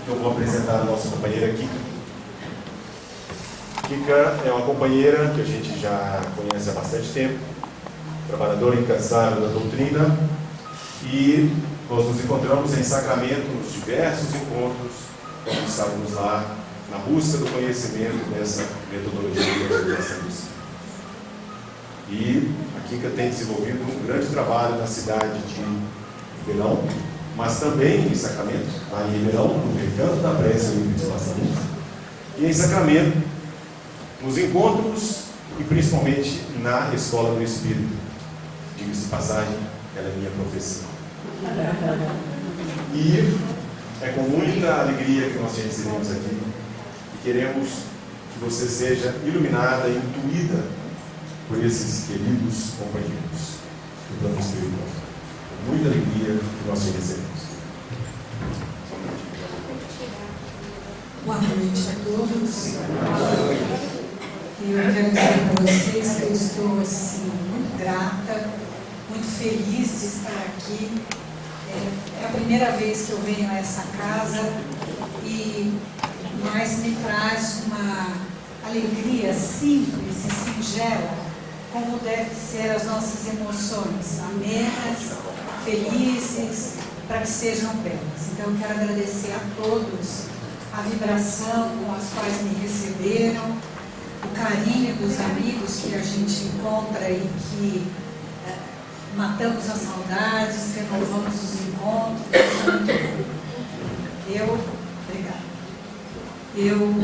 eu vou apresentar a nossa companheira Kika. Kika é uma companheira que a gente já conhece há bastante tempo, trabalhadora incansável da doutrina, e nós nos encontramos em Sacramento nos diversos encontros, quando estávamos lá na busca do conhecimento dessa metodologia de evangelização dos céus. E a Kika tem desenvolvido um grande trabalho na cidade de Ribeirão, mas também em Sacramento, lá em Ribeirão, no Recanto da Prece e Meditação, e em Sacramento, nos encontros e principalmente na Escola do Espírito. Diga-se de passagem, ela é minha professora. E é com muita alegria que nós te recebemos aqui e queremos que você seja iluminada e intuída por esses queridos companheiros do plano espiritual. Com muita alegria que nós te recebemos. Boa noite a todos. Eu quero dizer para vocês que eu estou assim, muito grata, muito feliz de estar aqui. É a primeira vez que eu venho a essa casa mas me traz uma alegria simples e singela, como devem ser as nossas emoções, amenas, felizes, para que sejam belas. Então eu quero agradecer a todos a vibração com as quais me receberam, o carinho dos amigos que a gente encontra e que matamos as saudades, renovamos os encontros. Obrigada. Eu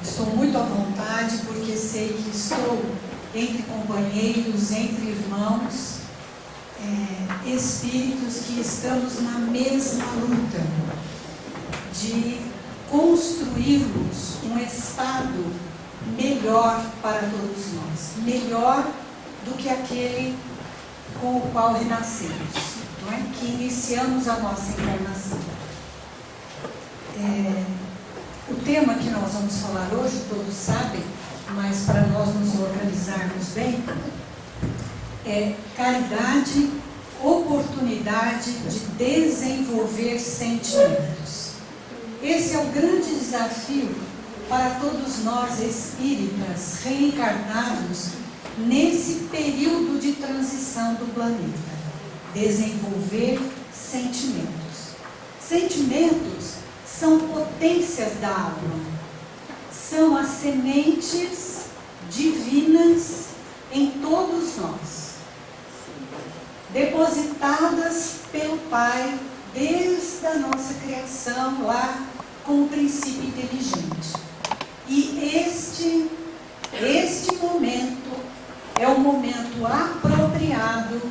estou muito à vontade porque sei que estou entre companheiros, entre irmãos, espíritos que estamos na mesma luta de construirmos um estado melhor para todos nós, melhor do que aquele com o qual renascemos, não é? Que iniciamos a nossa encarnação. O tema que nós vamos falar hoje, todos sabem, mas para nós nos localizarmos bem, é caridade, oportunidade de desenvolver sentimentos. Esse é o grande desafio para todos nós espíritas reencarnados nesse período de transição do planeta. Desenvolver sentimentos. Sentimentos são potências da alma, são as sementes divinas em todos nós, depositadas pelo Pai desde a nossa criação lá com o princípio inteligente. E este momento é o momento apropriado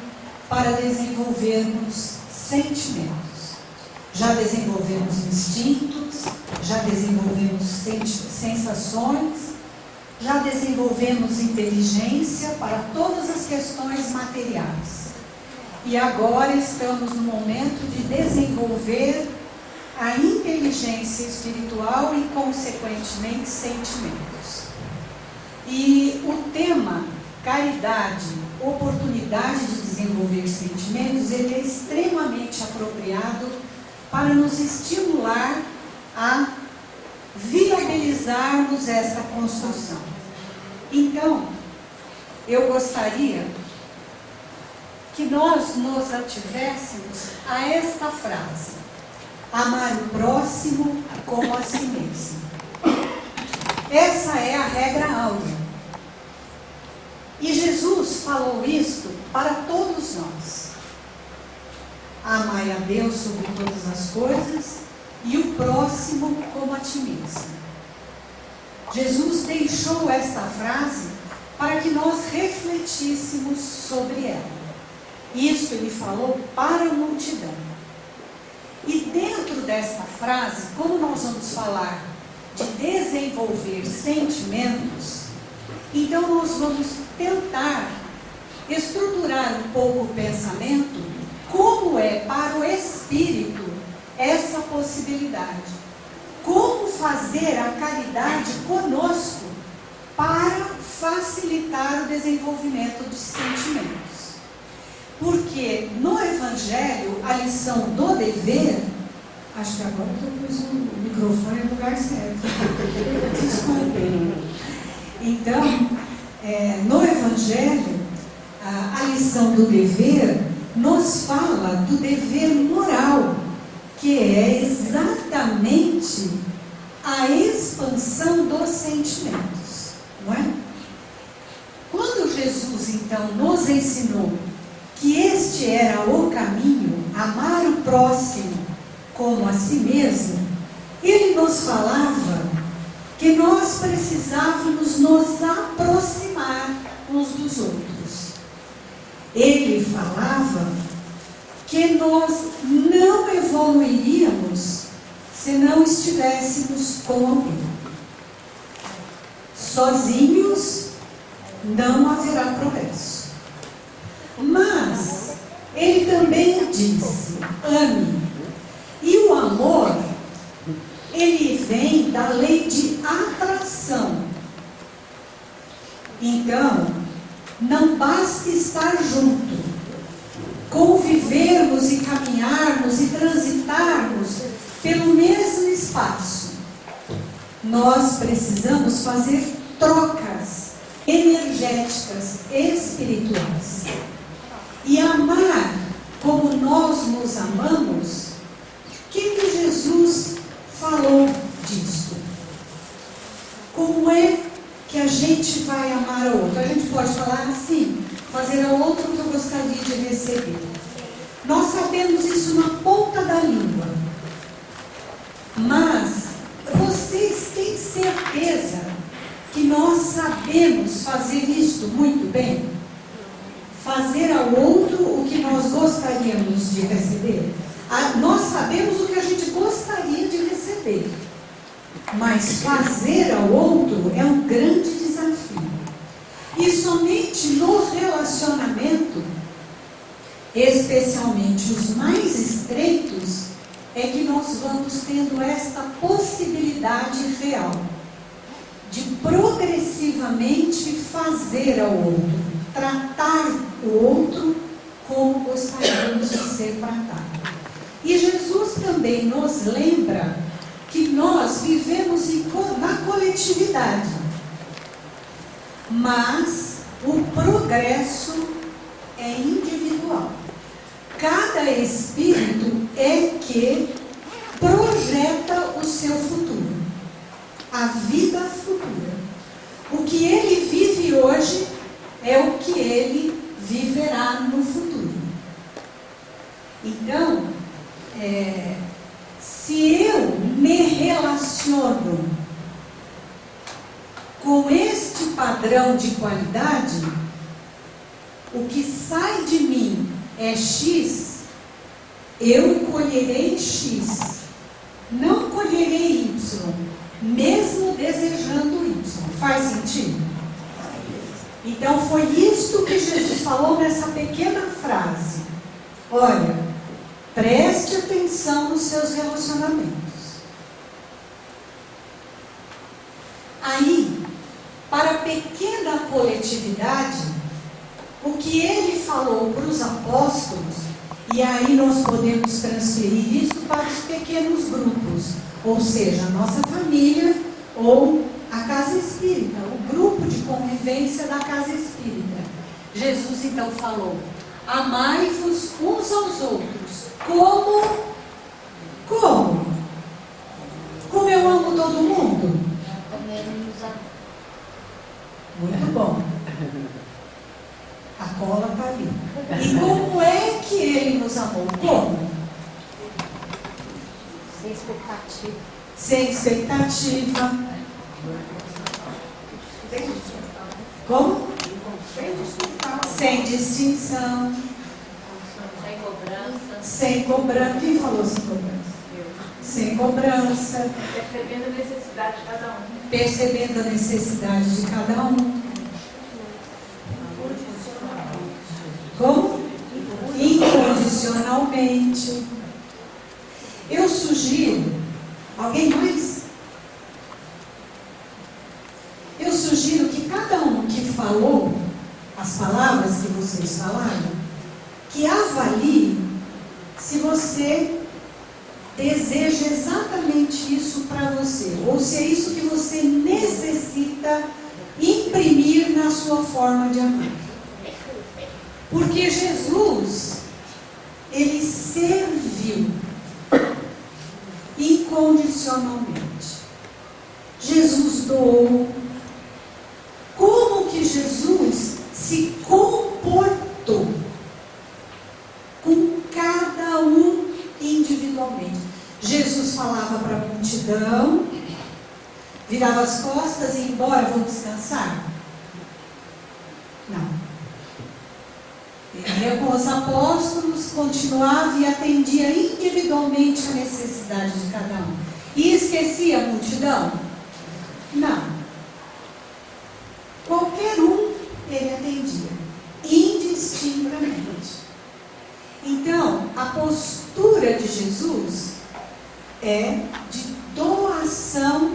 para desenvolvermos sentimentos. Já desenvolvemos instintos, já desenvolvemos sensações, já desenvolvemos inteligência para todas as questões materiais. E agora estamos no momento de desenvolver a inteligência espiritual e, consequentemente, sentimentos. E o tema caridade, oportunidade de desenvolver sentimentos, ele é extremamente apropriado para nos estimular a viabilizarmos essa construção. Então, eu gostaria que nós nos ativéssemos a esta frase: amar o próximo como a si mesmo. Essa é a regra áurea. E Jesus falou isto para todos nós. Amai a Deus sobre todas as coisas e o próximo como a ti mesmo. Jesus deixou esta frase para que nós refletíssemos sobre ela. Isso ele falou para a multidão. E dentro desta frase, como nós vamos falar de desenvolver sentimentos, então nós vamos tentar estruturar um pouco o pensamento, como é para o espírito essa possibilidade. Como fazer a caridade conosco para facilitar o desenvolvimento de sentimentos. Porque no Evangelho, a lição do dever, Acho que agora eu pus o microfone no lugar certo. Desculpem. Então, no Evangelho, a lição do dever nos fala do dever moral, que é exatamente a expansão dos sentimentos, não é? Quando Jesus, então, nos ensinou que este era o caminho, amar o próximo como a si mesmo, ele nos falava que nós precisávamos nos aproximar uns dos outros. Ele falava que nós não evoluiríamos se não estivéssemos com alguém. Sozinhos não haverá progresso. Mas ele também disse: ame. E o amor, ele vem da lei de atração. Então, não basta estar junto, convivermos e caminharmos e transitarmos pelo mesmo espaço. Nós precisamos fazer trocas energéticas, espirituais. E amar como nós nos amamos, o que Jesus falou disso? Como é que a gente vai amar ao outro? A gente pode falar assim: fazer ao outro o que eu gostaria de receber. Nós sabemos isso na ponta da língua. Mas vocês têm certeza que nós sabemos fazer isso muito bem? Fazer ao outro o que nós gostaríamos de receber? Nós sabemos o que a gente gostaria de receber, mas fazer ao outro é um grande desafio. E somente no relacionamento, especialmente os mais estreitos, é que nós vamos tendo esta possibilidade real de progressivamente fazer ao outro, tratar o outro como gostaríamos de ser tratado. E Jesus também nos lembra que nós vivemos na coletividade, mas o progresso é individual. Cada espírito é que projeta o seu futuro, a vida futura. O que ele vive hoje é o que ele viverá no futuro. Então, se eu me relaciono com este padrão de qualidade, o que sai de mim é X, eu colherei X, não colherei Y, mesmo desejando Y. Faz sentido? Então foi isto que Jesus falou nessa pequena frase. Olha, preste atenção nos seus relacionamentos. Aí, para a pequena coletividade, o que ele falou para os apóstolos, e aí nós podemos transferir isso para os pequenos grupos, ou seja, a nossa família ou a casa espírita, o grupo de convivência da casa espírita. Jesus então falou: amai-vos uns aos outros, como eu amo todo mundo. Muito bom. A cola está ali. E como é que ele nos amou? Como? Sem expectativa. Sem expectativa. Como? Sem distinção. Sem cobrança. Sem cobrança. Quem falou sem cobrança? Sem cobrança. Percebendo a necessidade de cada um. Percebendo a necessidade de cada um. Como? Incondicionalmente. Eu sugiro, alguém mais? Eu sugiro que cada um que falou as palavras que vocês falaram, que avalie se você deseja exatamente isso para você, ou se é isso que você necessita imprimir na sua forma de amar. Porque Jesus, ele serviu incondicionalmente. Jesus doou. Como que Jesus se comportou com cada um individualmente? Jesus falava para a multidão, virava as costas e ia embora, vou descansar? Não. Ele ia com os apóstolos, continuava e atendia individualmente a necessidade de cada um. E esquecia a multidão? Não. Qualquer um ele atendia, indistintamente. Então, a postura de Jesus é de doação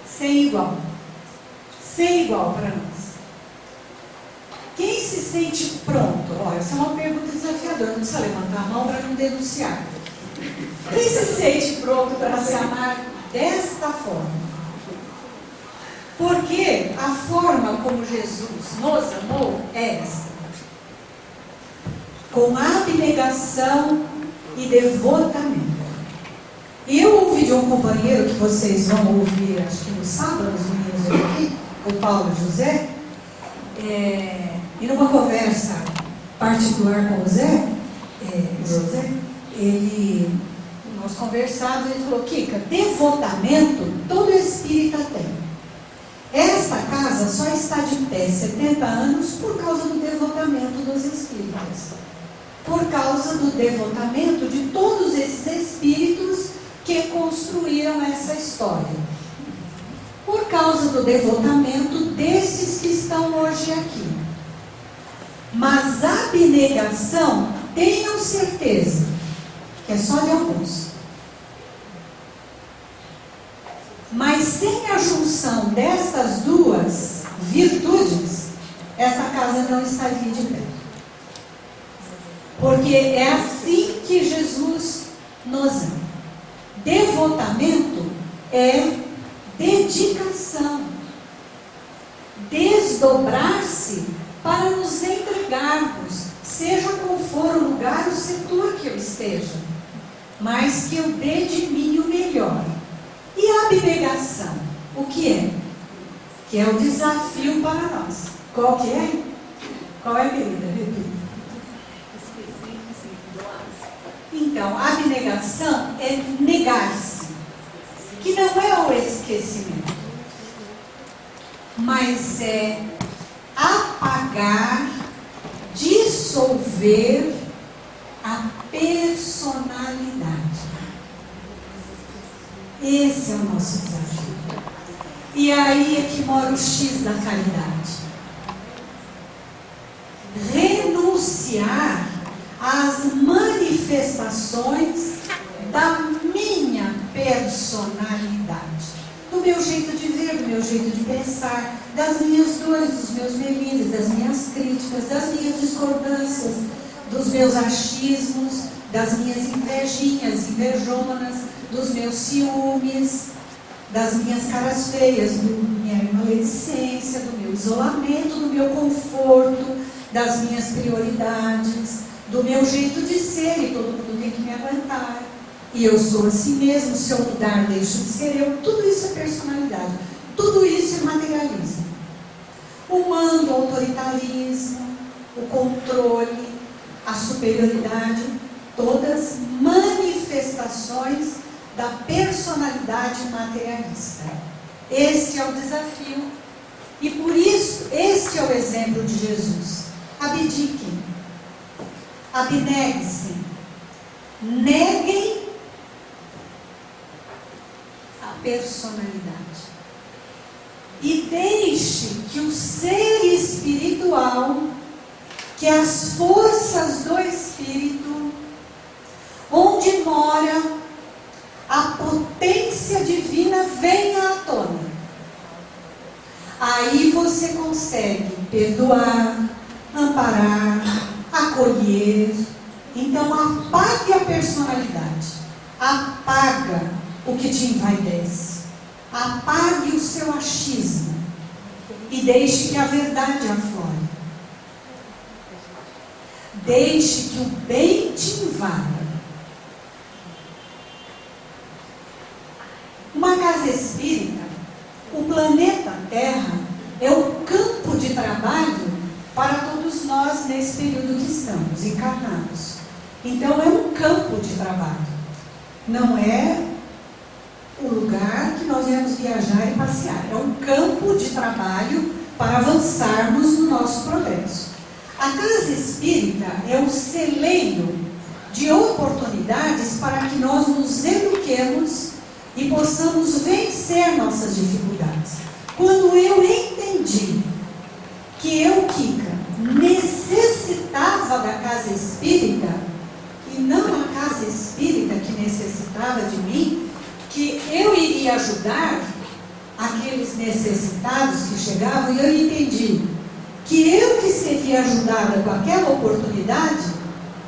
sem igual. Sem igual para nós. Quem se sente pronto? Olha, essa é uma pergunta desafiadora, não precisa levantar a mão para não denunciar. Quem se sente pronto para se amar desta forma? Porque a forma como Jesus nos amou é essa: com abnegação e devotamento. E eu ouvi de um companheiro que vocês vão ouvir, acho que no sábado, os meninos aqui, o Paulo José, e numa conversa particular com o José, nós conversávamos, ele falou: Kika, devotamento todo espírita tem. Esta casa só está de pé 70 anos por causa do devotamento dos espíritas. Por causa do devotamento de todos esses espíritos que construíram essa história. Por causa do devotamento desses que estão hoje aqui. Mas a abnegação, tenham certeza, que é só de alguns. Mas sem a junção destas duas virtudes, essa casa não estaria de pé. Porque é assim que Jesus nos ama. Devotamento é dedicação. Desdobrar-se para nos entregarmos, seja qual for o lugar, o setor que eu esteja, mas que eu dê de mim o melhor. E a abnegação, o que é? Que é o desafio para nós. Qual que é? Qual é, querida? Repita. Então, a abnegação é negar-se, que não é o esquecimento, mas é apagar, dissolver a personalidade. Esse é o nosso desafio. E aí é que mora o X da caridade. Renunciar às manifestações da minha personalidade. Do meu jeito de ver, do meu jeito de pensar, das minhas dores, dos meus melindres, das minhas críticas, das minhas discordâncias, dos meus achismos, das minhas invejinhas, invejonas, dos meus ciúmes, das minhas caras feias, da minha maledicência, do meu isolamento, do meu conforto, das minhas prioridades, do meu jeito de ser, e todo mundo tem que me aguentar. E eu sou assim mesmo, se eu mudar, deixo de ser eu. Tudo isso é personalidade, tudo isso é materialismo. O mando, o autoritarismo, o controle, a superioridade, todas manifestações da personalidade materialista. Este é o desafio. E por isso, este é o exemplo de Jesus. Abdiquem, abneguem-se, neguem a personalidade. E deixe que o ser espiritual, que as forças do Espírito, onde mora a potência divina, venha à tona. Aí você consegue perdoar, amparar, acolher. Então apague a personalidade, apaga o que te envaidece, apague o seu achismo e deixe que a verdade aflore. Deixe que o bem te invada. Uma casa espírita, o planeta Terra, é o campo de trabalho para todos nós nesse período que estamos encarnados. Então é um campo de trabalho, não é o lugar que nós viemos viajar e passear, é um campo de trabalho para avançarmos no nosso progresso. A casa espírita é um celeiro de oportunidades para que nós nos eduquemos e possamos vencer nossas dificuldades. Quando eu entendi que eu, Kika, necessitava da casa espírita, e não a casa espírita que necessitava de mim, que eu iria ajudar aqueles necessitados que chegavam, e eu entendi que eu que seria ajudada com aquela oportunidade,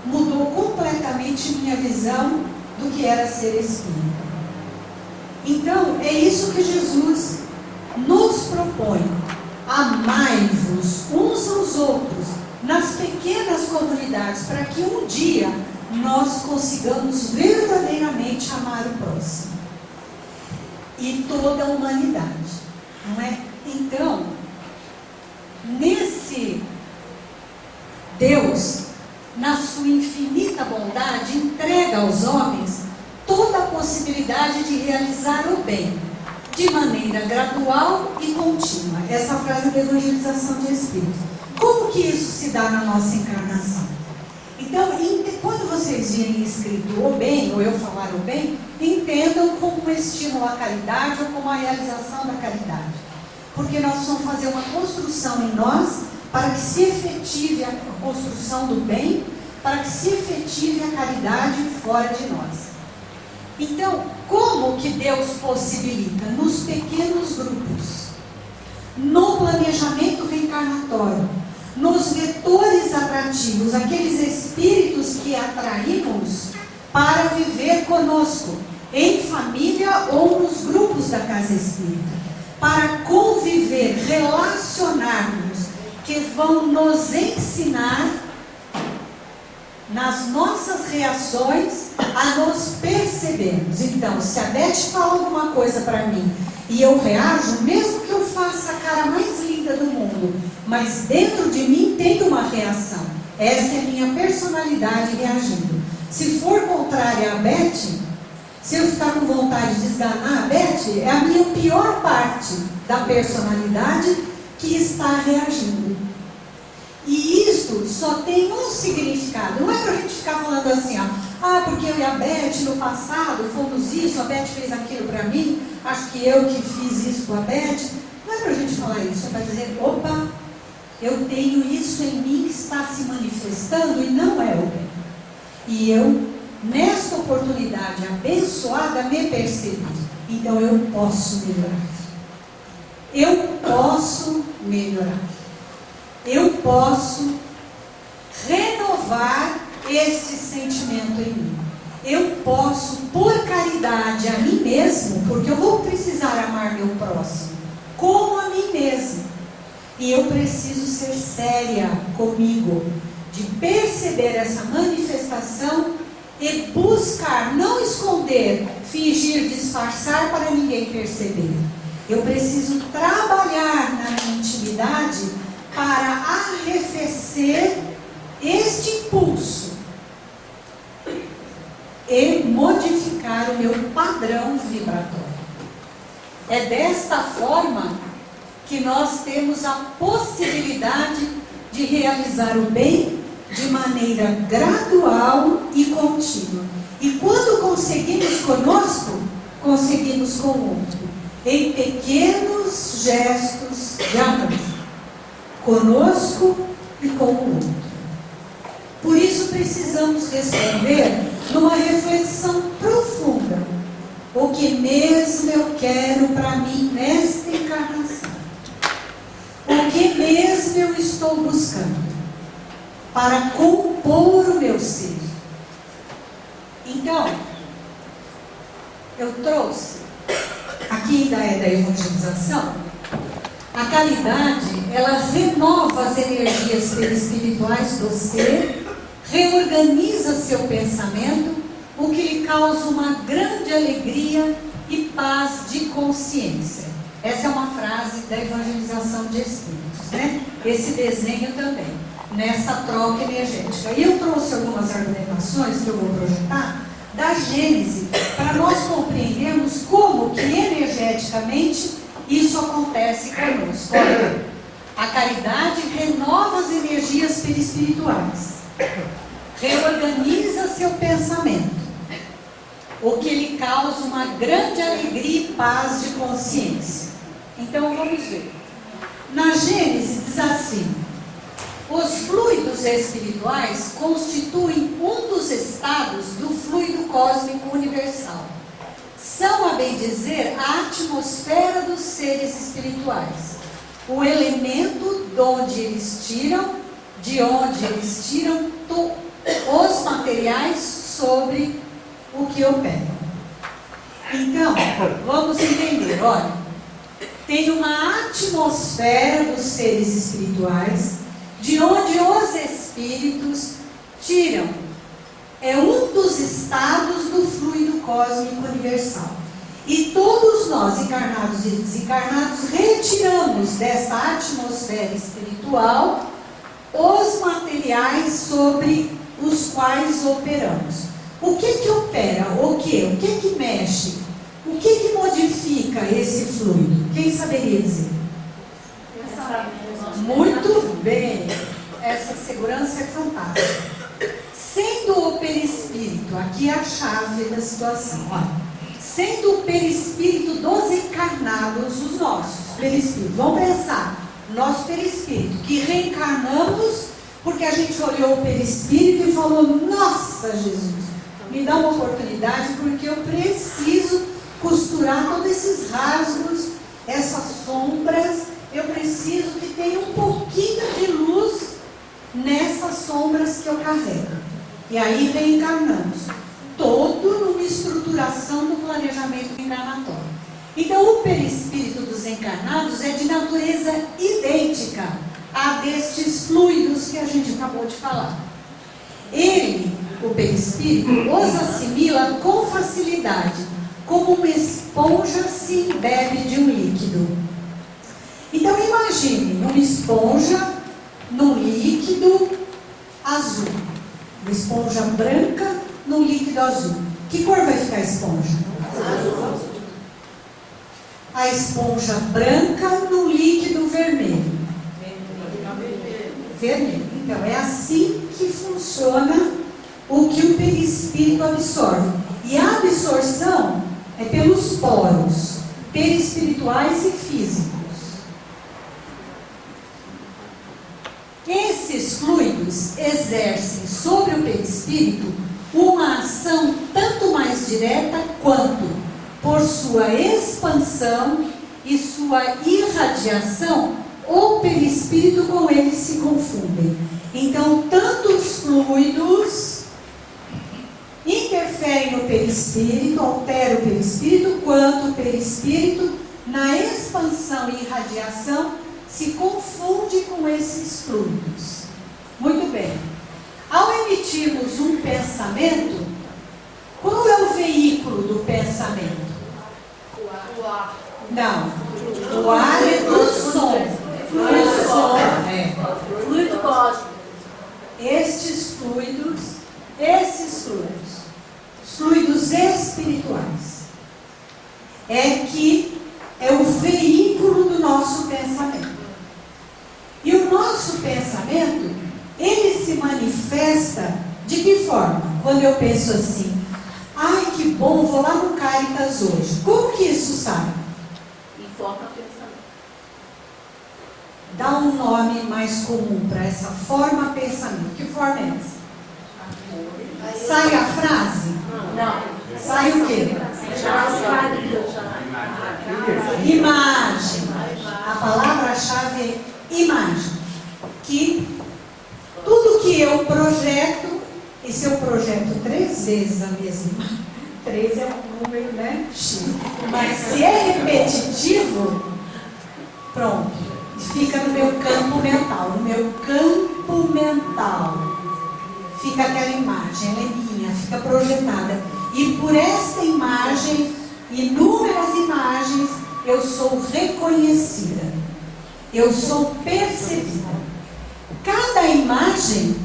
mudou completamente minha visão do que era ser espírita. Então, é isso que Jesus nos propõe. Amai-vos uns aos outros nas pequenas comunidades, para que um dia nós consigamos verdadeiramente amar o próximo e toda a humanidade, não é? Então, nesse Deus, na sua infinita bondade, entrega aos homens toda a possibilidade de realizar o bem, de maneira gradual e contínua. Essa frase da evangelização de Espírito. Como que isso se dá na nossa encarnação? Então, quando vocês virem escrito o bem, ou eu falar o bem, entendam como um estímulo à caridade ou como a realização da caridade. Porque nós vamos fazer uma construção em nós para que se efetive a construção do bem, para que se efetive a caridade fora de nós. Então, como que Deus possibilita? Nos pequenos grupos, no planejamento reencarnatório, nos vetores atrativos, aqueles espíritos que atraímos para viver conosco, em família ou nos grupos da casa espírita, para conviver, relacionarmos, que vão nos ensinar nas nossas reações a nos percebermos. Então, se a Beth fala alguma coisa para mim e eu reajo, mesmo que eu faça a cara mais linda do mundo, mas dentro de mim tem uma reação. Essa é a minha personalidade reagindo. Se for contrária a Beth, se eu ficar com vontade de esganar a Beth, é a minha pior parte da personalidade que está reagindo. E isto só tem um significado. Não é para a gente ficar falando assim, ó, porque eu e a Beth no passado fomos isso, a Beth fez aquilo para mim, acho que eu que fiz isso com a Beth. Não é para a gente falar isso, é para dizer, opa, eu tenho isso em mim que está se manifestando e não é o bem. E eu, nesta oportunidade abençoada, me percebi. Então eu posso melhorar. Eu posso melhorar. Eu posso renovar este sentimento em mim. Eu posso, por caridade a mim mesmo, porque eu vou precisar amar meu próximo, como a mim mesmo. E eu preciso ser séria comigo, de perceber essa manifestação e buscar, não esconder, fingir, disfarçar para ninguém perceber. Eu preciso trabalhar na minha intimidade para arrefecer este impulso e modificar o meu padrão vibratório. É desta forma que nós temos a possibilidade de realizar o bem de maneira gradual e contínua. E quando conseguimos conosco, conseguimos com o outro, em pequenos gestos de amor, conosco e com o outro. Por isso precisamos responder numa reflexão profunda. O que mesmo eu quero para mim nesta encarnação? O que mesmo eu estou buscando para compor o meu ser? Então, eu trouxe, aqui ainda é da evangelização, a caridade, ela renova as energias espirituais do ser, reorganiza seu pensamento, o que lhe causa uma grande alegria e paz de consciência. Essa é uma frase da evangelização de espíritos, né? Esse desenho também, nessa troca energética. E eu trouxe algumas argumentações que eu vou projetar da Gênese, para nós compreendermos como que energeticamente isso acontece conosco. Olha, a caridade renova as energias perispirituais, reorganiza seu pensamento, o que lhe causa uma grande alegria e paz de consciência. Então vamos ver. Na Gênese diz assim: os fluidos espirituais constituem um dos estados do fluido cósmico universal. São, a bem dizer, a atmosfera dos seres espirituais, o elemento de onde eles tiram os materiais sobre o que operam. Então, vamos entender, olha, tem uma atmosfera dos seres espirituais, de onde os espíritos tiram. É um dos estados do fluido cósmico universal. E todos nós, encarnados e desencarnados, retiramos dessa atmosfera espiritual os materiais sobre os quais operamos. O que opera? O que mexe? O que modifica esse fluido? Quem saberia dizer? Muito bem. Essa segurança é fantástica. Sendo o perispírito, aqui é a chave da situação, olha, sendo o perispírito dos encarnados, os nossos perispíritos, vamos pensar, nosso perispírito, que reencarnamos porque a gente olhou o perispírito e falou: nossa, Jesus, me dá uma oportunidade porque eu preciso costurar todos esses rasgos, essas sombras, eu preciso que tenha um pouquinho de luz nessas sombras que eu carrego. E aí reencarnamos, todo numa estruturação do planejamento encarnatório. Então o perispírito dos encarnados é de natureza idêntica a destes fluidos que a gente acabou de falar. Ele, o perispírito, os assimila com facilidade, como uma esponja se embebe de um líquido. Então imagine uma esponja num líquido azul, uma esponja branca num líquido azul. Que cor vai ficar a esponja? Azul. A esponja branca num líquido vermelho. Vermelho. Então é assim que funciona o que o perispírito absorve. E a absorção é pelos poros perispirituais e físicos. Esses fluidos exercem sobre o perispírito uma ação tanto mais direta quanto, por sua expansão e sua irradiação, o perispírito com eles se confundem. Então, tanto os fluidos interferem no perispírito, alteram o perispírito, quanto o perispírito, na expansão e irradiação, se confunde com esses fluidos. Muito bem. Ao emitirmos um pensamento, qual é o veículo do pensamento? O ar. Não. O ar é do som. Fluido som. Fluido cósmico. Esses fluidos espirituais, é o veículo do nosso pensamento. E o nosso pensamento, ele se manifesta de que forma? Quando eu penso assim: ai, que bom, vou lá no Caritas hoje. Como que isso sai? Informa o pensamento. Dá um nome mais comum para essa forma pensamento. Que forma é essa? Sai a frase? Não. Sai o quê? Imagem. A palavra-chave é imagem. Que tudo que eu projeto, e se eu projeto repete 3 vezes a mesma, 3 é um número, né? X. Mas se é repetitivo, pronto, fica no meu campo mental. No meu campo mental fica aquela imagem, ela é minha, fica projetada. E por esta imagem, inúmeras imagens, eu sou reconhecida, eu sou percebida. Cada imagem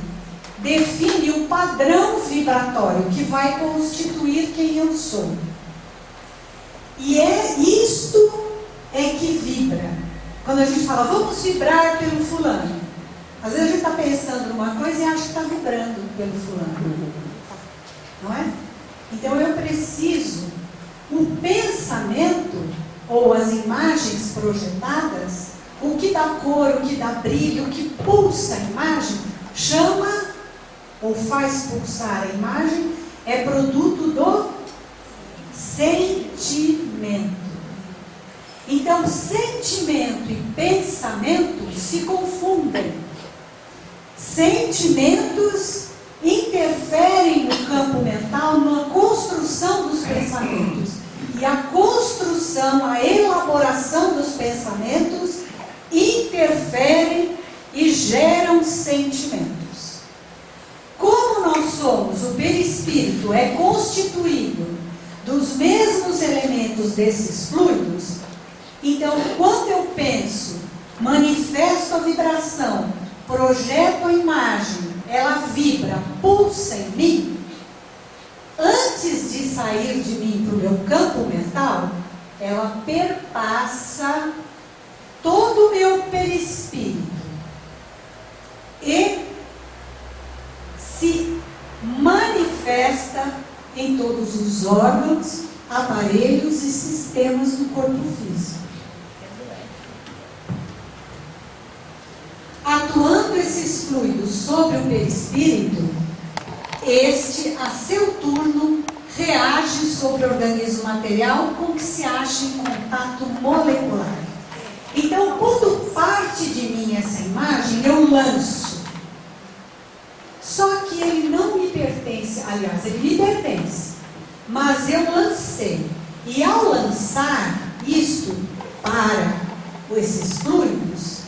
define o padrão vibratório que vai constituir quem eu sou. E é isto é que vibra. Quando a gente fala, vamos vibrar pelo fulano, às vezes a gente está pensando numa coisa e acha que está vibrando pelo fulano, não é? Então eu preciso, o pensamento ou as imagens projetadas, o que dá cor, o que dá brilho, o que pulsa a imagem, chama ou faz pulsar a imagem, é produto do sentimento. Então, sentimento e pensamento se confundem. Sentimentos interferem no campo mental na construção dos pensamentos. E a construção, a elaboração dos pensamentos interferem e geram sentimentos. Como nós somos, o perispírito é constituído dos mesmos elementos desses fluidos, então quando eu penso, manifesto a vibração, projeto a imagem, ela vibra, pulsa em mim, antes de sair de mim para o meu campo mental, ela perpassa todo o meu perispírito e se manifesta em todos os órgãos, aparelhos e sistemas do corpo físico. Atuando esses fluidos sobre o perispírito, este, a seu turno, reage sobre o organismo material com que se acha em contato molecular. Então, quando parte de mim essa imagem, eu lanço. Só que ele não me pertence, aliás, ele me pertence, mas eu lancei. E ao lançar isto para esses fluidos,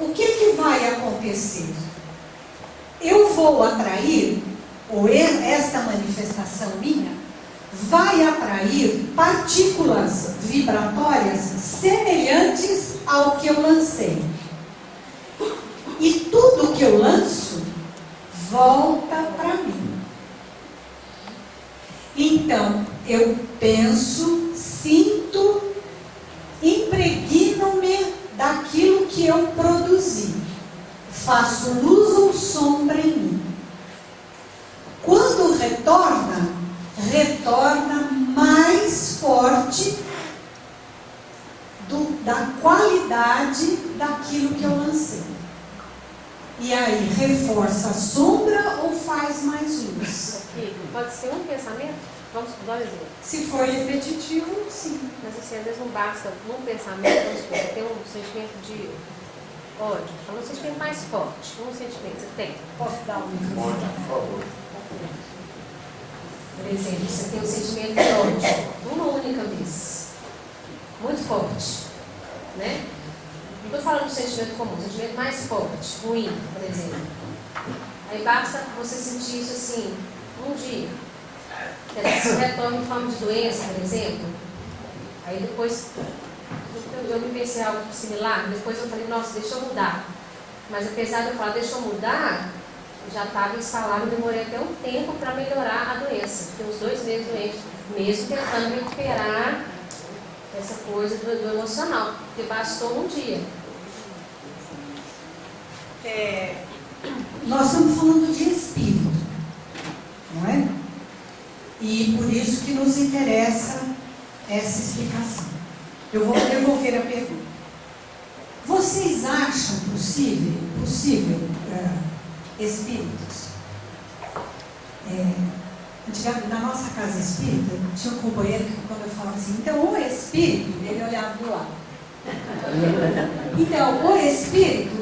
o que vai acontecer? Eu vou atrair, ou esta manifestação minha, vai atrair partículas vibratórias semelhantes ao que eu lancei. E tudo que eu lanço volta para mim. Então, eu penso, sinto, impregno-me daquilo que eu produzi. Faço luz ou sombra em mim. Quando retorna mais forte da qualidade daquilo que eu lancei. E aí, reforça a sombra ou faz mais luz? Pode ser um pensamento? Vamos dar um exemplo. Se for repetitivo, sim. Mas assim, às vezes não basta num pensamento, vamos supor, você tem um sentimento de ódio, é um sentimento mais forte. Um sentimento você tem. Posso dar um exemplo? Pode, por favor. Por exemplo, você tem um sentimento de ódio, uma única vez. Muito forte. Né? Não estou falando de sentimento comum, sentimento mais forte, ruim, por exemplo. Aí basta você sentir isso assim, um dia. Se retorna em forma de doença, por exemplo. Aí depois, eu me pensei algo similar, depois eu falei, nossa, deixa eu mudar. Mas apesar de eu falar, deixa eu mudar, já estava instalado, demorei até um tempo para melhorar a doença. Fiquei uns 2 meses doente, mesmo tentando recuperar essa coisa do emocional, porque bastou um dia. Nós estamos falando de espírito, não é? E por isso que nos interessa essa explicação. Eu vou devolver a pergunta. Vocês acham possível espíritos? Antigamente, na nossa casa espírita, tinha um companheiro que, quando eu falava assim, então o espírito, ele olhava do lado. Então, o espírito,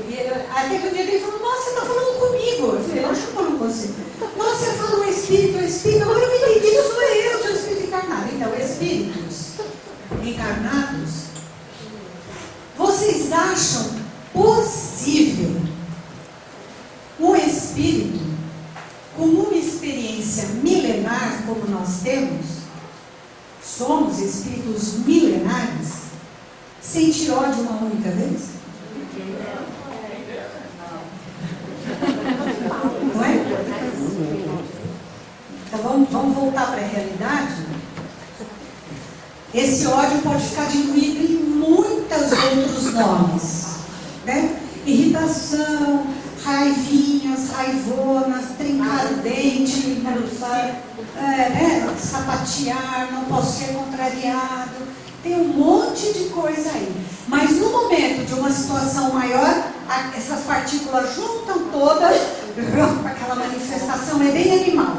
até que um dia ele falou, nossa, você está falando comigo. Eu falei, eu acho que eu falo com você. Nossa, você falou espírito, agora eu me entendi, sou eu, sou espírito encarnado. Então, espíritos encarnados, vocês acham possível um espírito com uma experiência milenar como nós temos, somos espíritos milenares, sentir ódio uma única vez? Não é? Então vamos voltar para a realidade. Esse ódio pode ficar diluído em muitos outros nomes, né? Irritação, raivinhas, raivonas, trincar o dente, sapatear, não posso ser contrariado. Tem um monte de coisa aí. Mas no momento de uma situação maior, essas partículas juntam todas, aquela manifestação é bem animal.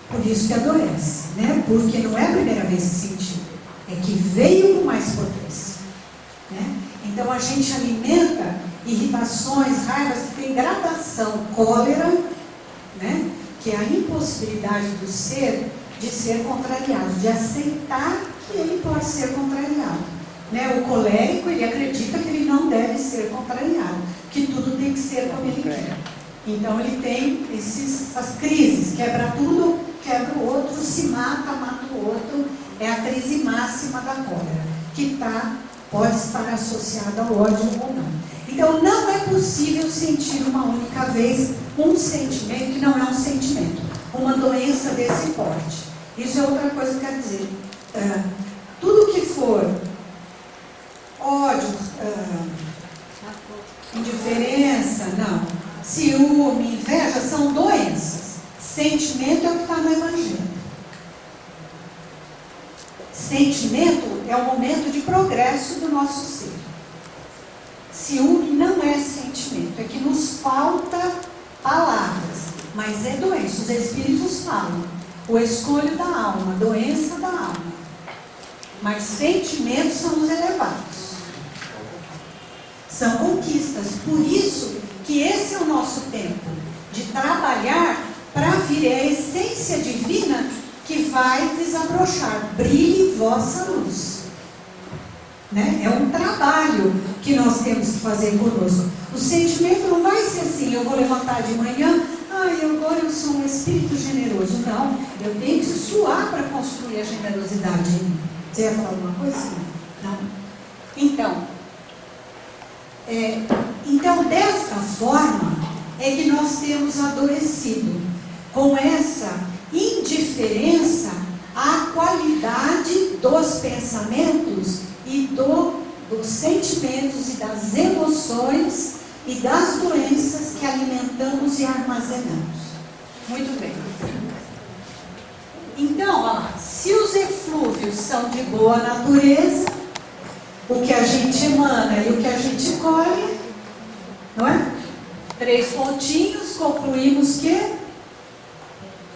Por isso que adoece, né? Porque não é a primeira vez que sentiu, é que veio com mais potência, né? Então a gente alimenta irritações, raivas que tem gradação, cólera, né? Que é a impossibilidade do ser de ser contrariado, de aceitar que ele pode ser contrariado, né? O colérico, ele acredita que ele não deve ser contrariado, que tudo tem que ser como ele quer. Então ele tem essas crises, quebra tudo, quebra o outro, se mata, mata o outro. É a crise máxima da cólera, que pode estar associada ao ódio ou não. Então não é possível sentir uma única vez um sentimento que não é um sentimento, uma doença desse porte. Isso é outra coisa que quer dizer. Tudo que for ódio, indiferença, não, ciúme, inveja, são doenças. Sentimento é o que está no Evangelho. Sentimento é o momento de progresso do nosso ser. Ciúme não é sentimento, é que nos falta palavras, mas é doença. Os espíritos falam, o escolho da alma, doença da alma. Mas sentimentos são os elevados. São conquistas. Por isso que esse é o nosso tempo de trabalhar para vir a essência divina que vai desabrochar. Brilhe vossa luz. Né? É um trabalho que nós temos que fazer conosco. O sentimento não vai ser assim, eu vou levantar de manhã, agora eu sou um espírito generoso. Não, eu tenho que suar para construir a generosidade em mim. Você ia falar alguma coisa? Não. Então, desta forma, é que nós temos adoecido, com essa indiferença à qualidade dos pensamentos e dos sentimentos e das emoções e das doenças que alimentamos e armazenamos. Muito bem. Então, se os eflúvios são de boa natureza, o que a gente emana e o que a gente colhe, não é? 3 pontinhos, concluímos que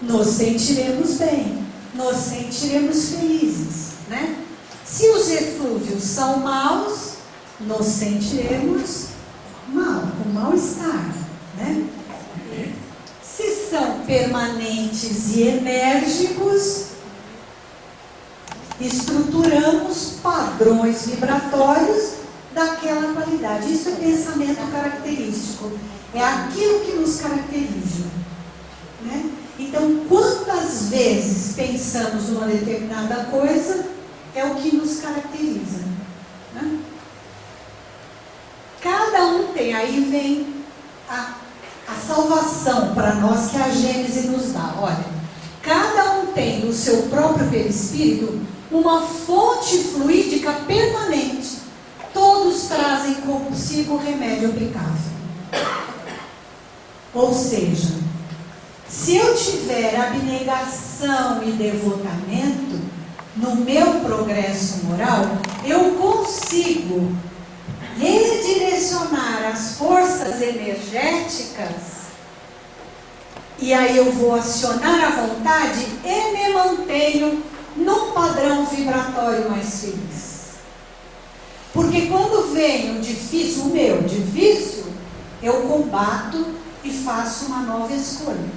nos sentiremos bem, nos sentiremos felizes, né? Se os eflúvios são maus, nos sentiremos mal, com mal-estar, né? Se são permanentes e enérgicos, estruturamos padrões vibratórios daquela qualidade. Isso é pensamento característico, é aquilo que nos caracteriza, né? Então, quantas vezes pensamos uma determinada coisa, é o que nos caracteriza, né? Cada um tem, aí vem a salvação para nós que a Gênese nos dá. Olha, cada um tem no seu próprio perispírito uma fonte fluídica permanente. Todos trazem consigo remédio aplicável. Ou seja, se eu tiver abnegação e devotamento no meu progresso moral, eu consigo redirecionar as forças energéticas e aí eu vou acionar a vontade e me mantenho num padrão vibratório mais feliz. Porque quando vem o difícil, o meu difícil, eu combato e faço uma nova escolha.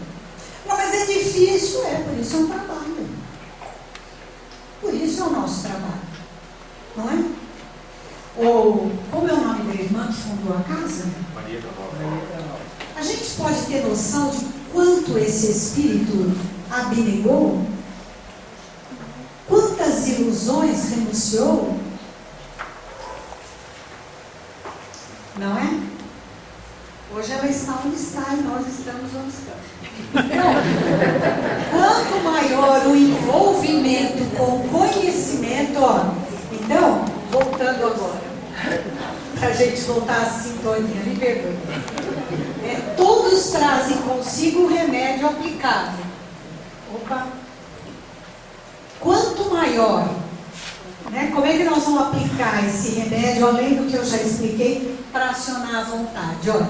Não, mas é difícil, por isso é um trabalho. Por isso é o nosso trabalho. Não é? Ou, como é o nome da irmã que fundou a casa? Maria Canova. A gente pode ter noção de quanto esse espírito abnegou? Quantas ilusões renunciou? Não é? Hoje ela está onde está e nós estamos onde estamos. Então, quanto maior o envolvimento com o conhecimento, então, voltando agora, para a gente voltar à sintonia, me perdoe. Todos trazem consigo o remédio aplicável. Opa! Quanto maior, como é que nós vamos aplicar esse remédio, além do que eu já expliquei, para acionar a vontade? Olha,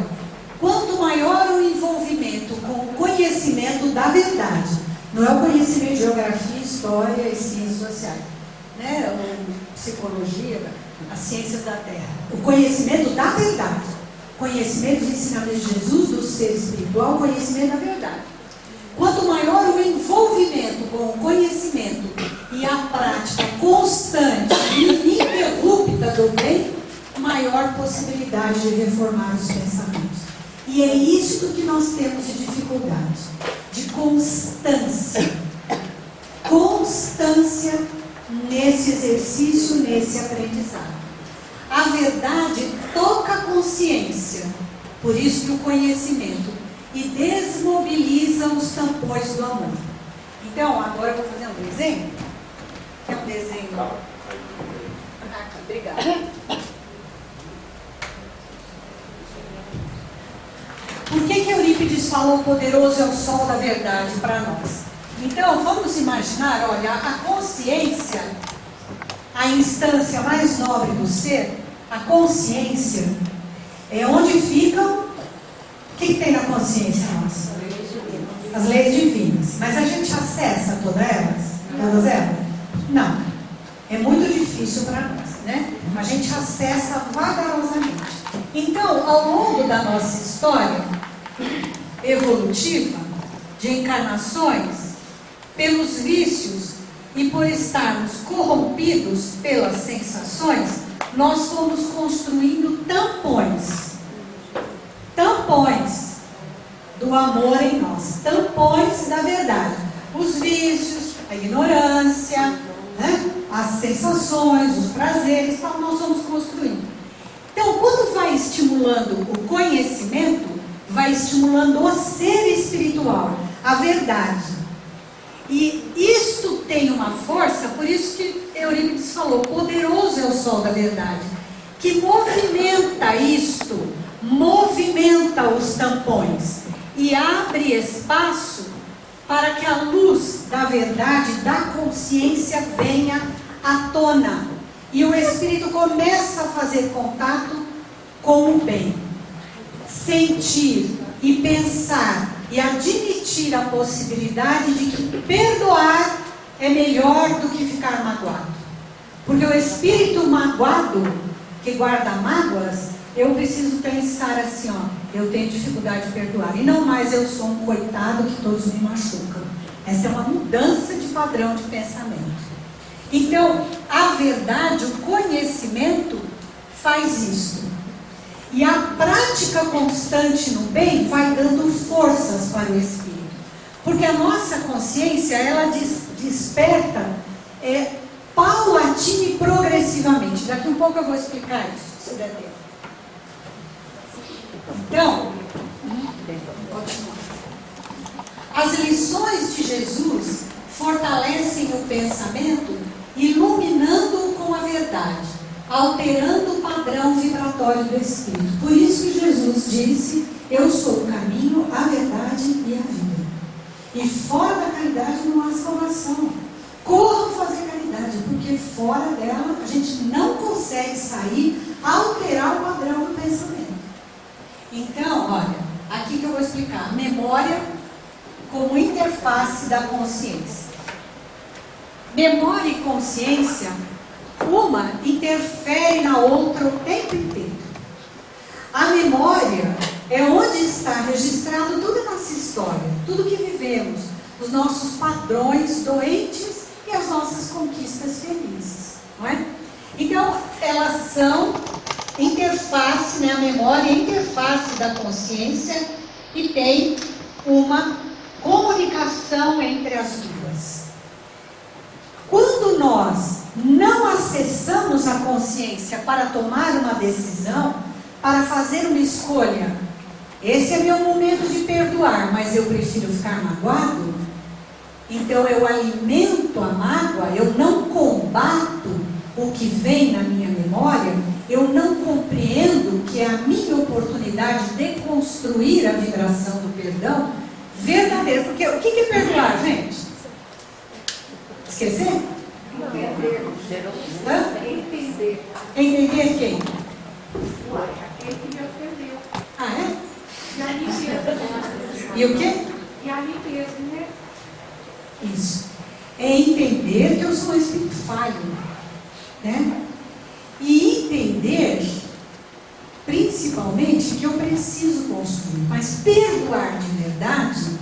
quanto maior o envolvimento com o conhecimento da verdade, não é o conhecimento de geografia, história e ciências sociais, ou psicologia, as ciências da terra, o conhecimento da verdade, conhecimento dos ensinamentos de Jesus, do ser espiritual, o conhecimento da verdade. Quanto maior o envolvimento com o conhecimento e a prática constante e ininterrupta do bem, maior possibilidade de reformar os pensamentos. E é isto que nós temos de dificuldade, de constância. Constância nesse exercício, nesse aprendizado. A verdade toca a consciência, por isso que o conhecimento, e desmobiliza os tampões do amor. Então, agora eu vou fazer um desenho. Que é um desenho. Aqui, obrigada. Por que Eurípides falou poderoso é o sol da verdade para nós? Então, vamos imaginar, olha, a consciência, a instância mais nobre do ser, a consciência, é onde ficam. O que tem na consciência nossa? As leis divinas. Mas a gente acessa todas elas? Todas elas? Não. É muito difícil para nós, A gente acessa vagarosamente. Então, ao longo da nossa história evolutiva, de encarnações, pelos vícios e por estarmos corrompidos pelas sensações, nós fomos construindo tampões do amor em nós, tampões da verdade, os vícios, a ignorância, as sensações, os prazeres, tal, nós vamos construindo. Então, quando vai estimulando o conhecimento, vai estimulando o ser espiritual, a verdade. E isto tem uma força, por isso que Eurípides falou, poderoso é o sol da verdade, que movimenta isto, movimenta os tampões e abre espaço para que a luz da verdade, da consciência venha à tona e o espírito começa a fazer contato com o bem, sentir e pensar e admitir a possibilidade de que perdoar é melhor do que ficar magoado, porque o espírito magoado que guarda mágoas, eu preciso pensar assim, eu tenho dificuldade de perdoar. E não mais eu sou um coitado que todos me machucam. Essa é uma mudança de padrão de pensamento. Então, a verdade, o conhecimento faz isso. E a prática constante no bem vai dando forças para o espírito. Porque a nossa consciência, ela desperta paulatina e progressivamente. Daqui um pouco eu vou explicar isso, se der tempo. Então, as lições de Jesus fortalecem o pensamento, iluminando-o com a verdade, alterando o padrão vibratório do espírito. Por isso que Jesus disse, eu sou o caminho, a verdade e a vida. E fora da caridade não há salvação. Corram fazer caridade, porque fora dela a gente não consegue sair, alterar o padrão do pensamento. Então, olha, aqui que eu vou explicar. Memória como interface da consciência. Memória e consciência uma interfere na outra o tempo inteiro. A memória é onde está registrado toda a nossa história, tudo que vivemos, os nossos padrões doentes e as nossas conquistas felizes, não é? Então, elas são interface, né? A memória é interface da consciência e tem uma comunicação entre as duas. Quando nós não acessamos a consciência para tomar uma decisão, para fazer uma escolha, esse é meu momento de perdoar, mas eu prefiro ficar magoado, então eu alimento a mágoa, eu não combato o que vem na minha memória, eu não compreendo que é a minha oportunidade de construir a vibração do perdão verdadeira. Porque o que é perdoar, gente? Esquecer? Entender. Entender quem? Aquele que me ofendeu. Ah, é? E ali mesmo. E o quê? E ali mesmo, né? Isso. É entender que eu sou um espírito falho, né? E entender, principalmente, que eu preciso construir. Mas perdoar de verdade,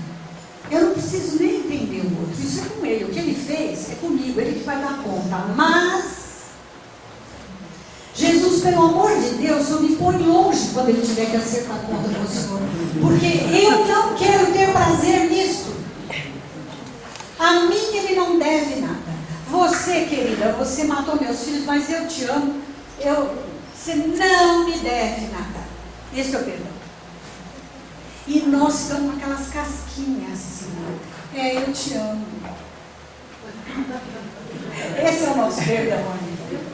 eu não preciso nem entender o outro. Isso é com ele. O que ele fez é comigo. Ele que vai dar conta. Mas Jesus, pelo amor de Deus, só me põe longe quando ele tiver que acertar a conta com o Senhor. Porque eu não quero ter prazer nisso. A mim ele não deve nada. Você, querida, você matou meus filhos, mas eu te amo. Você não me deve nada. Esse é o perdão. E nós ficamos com aquelas casquinhas assim. Eu te amo. Esse é o nosso perdão, amigo.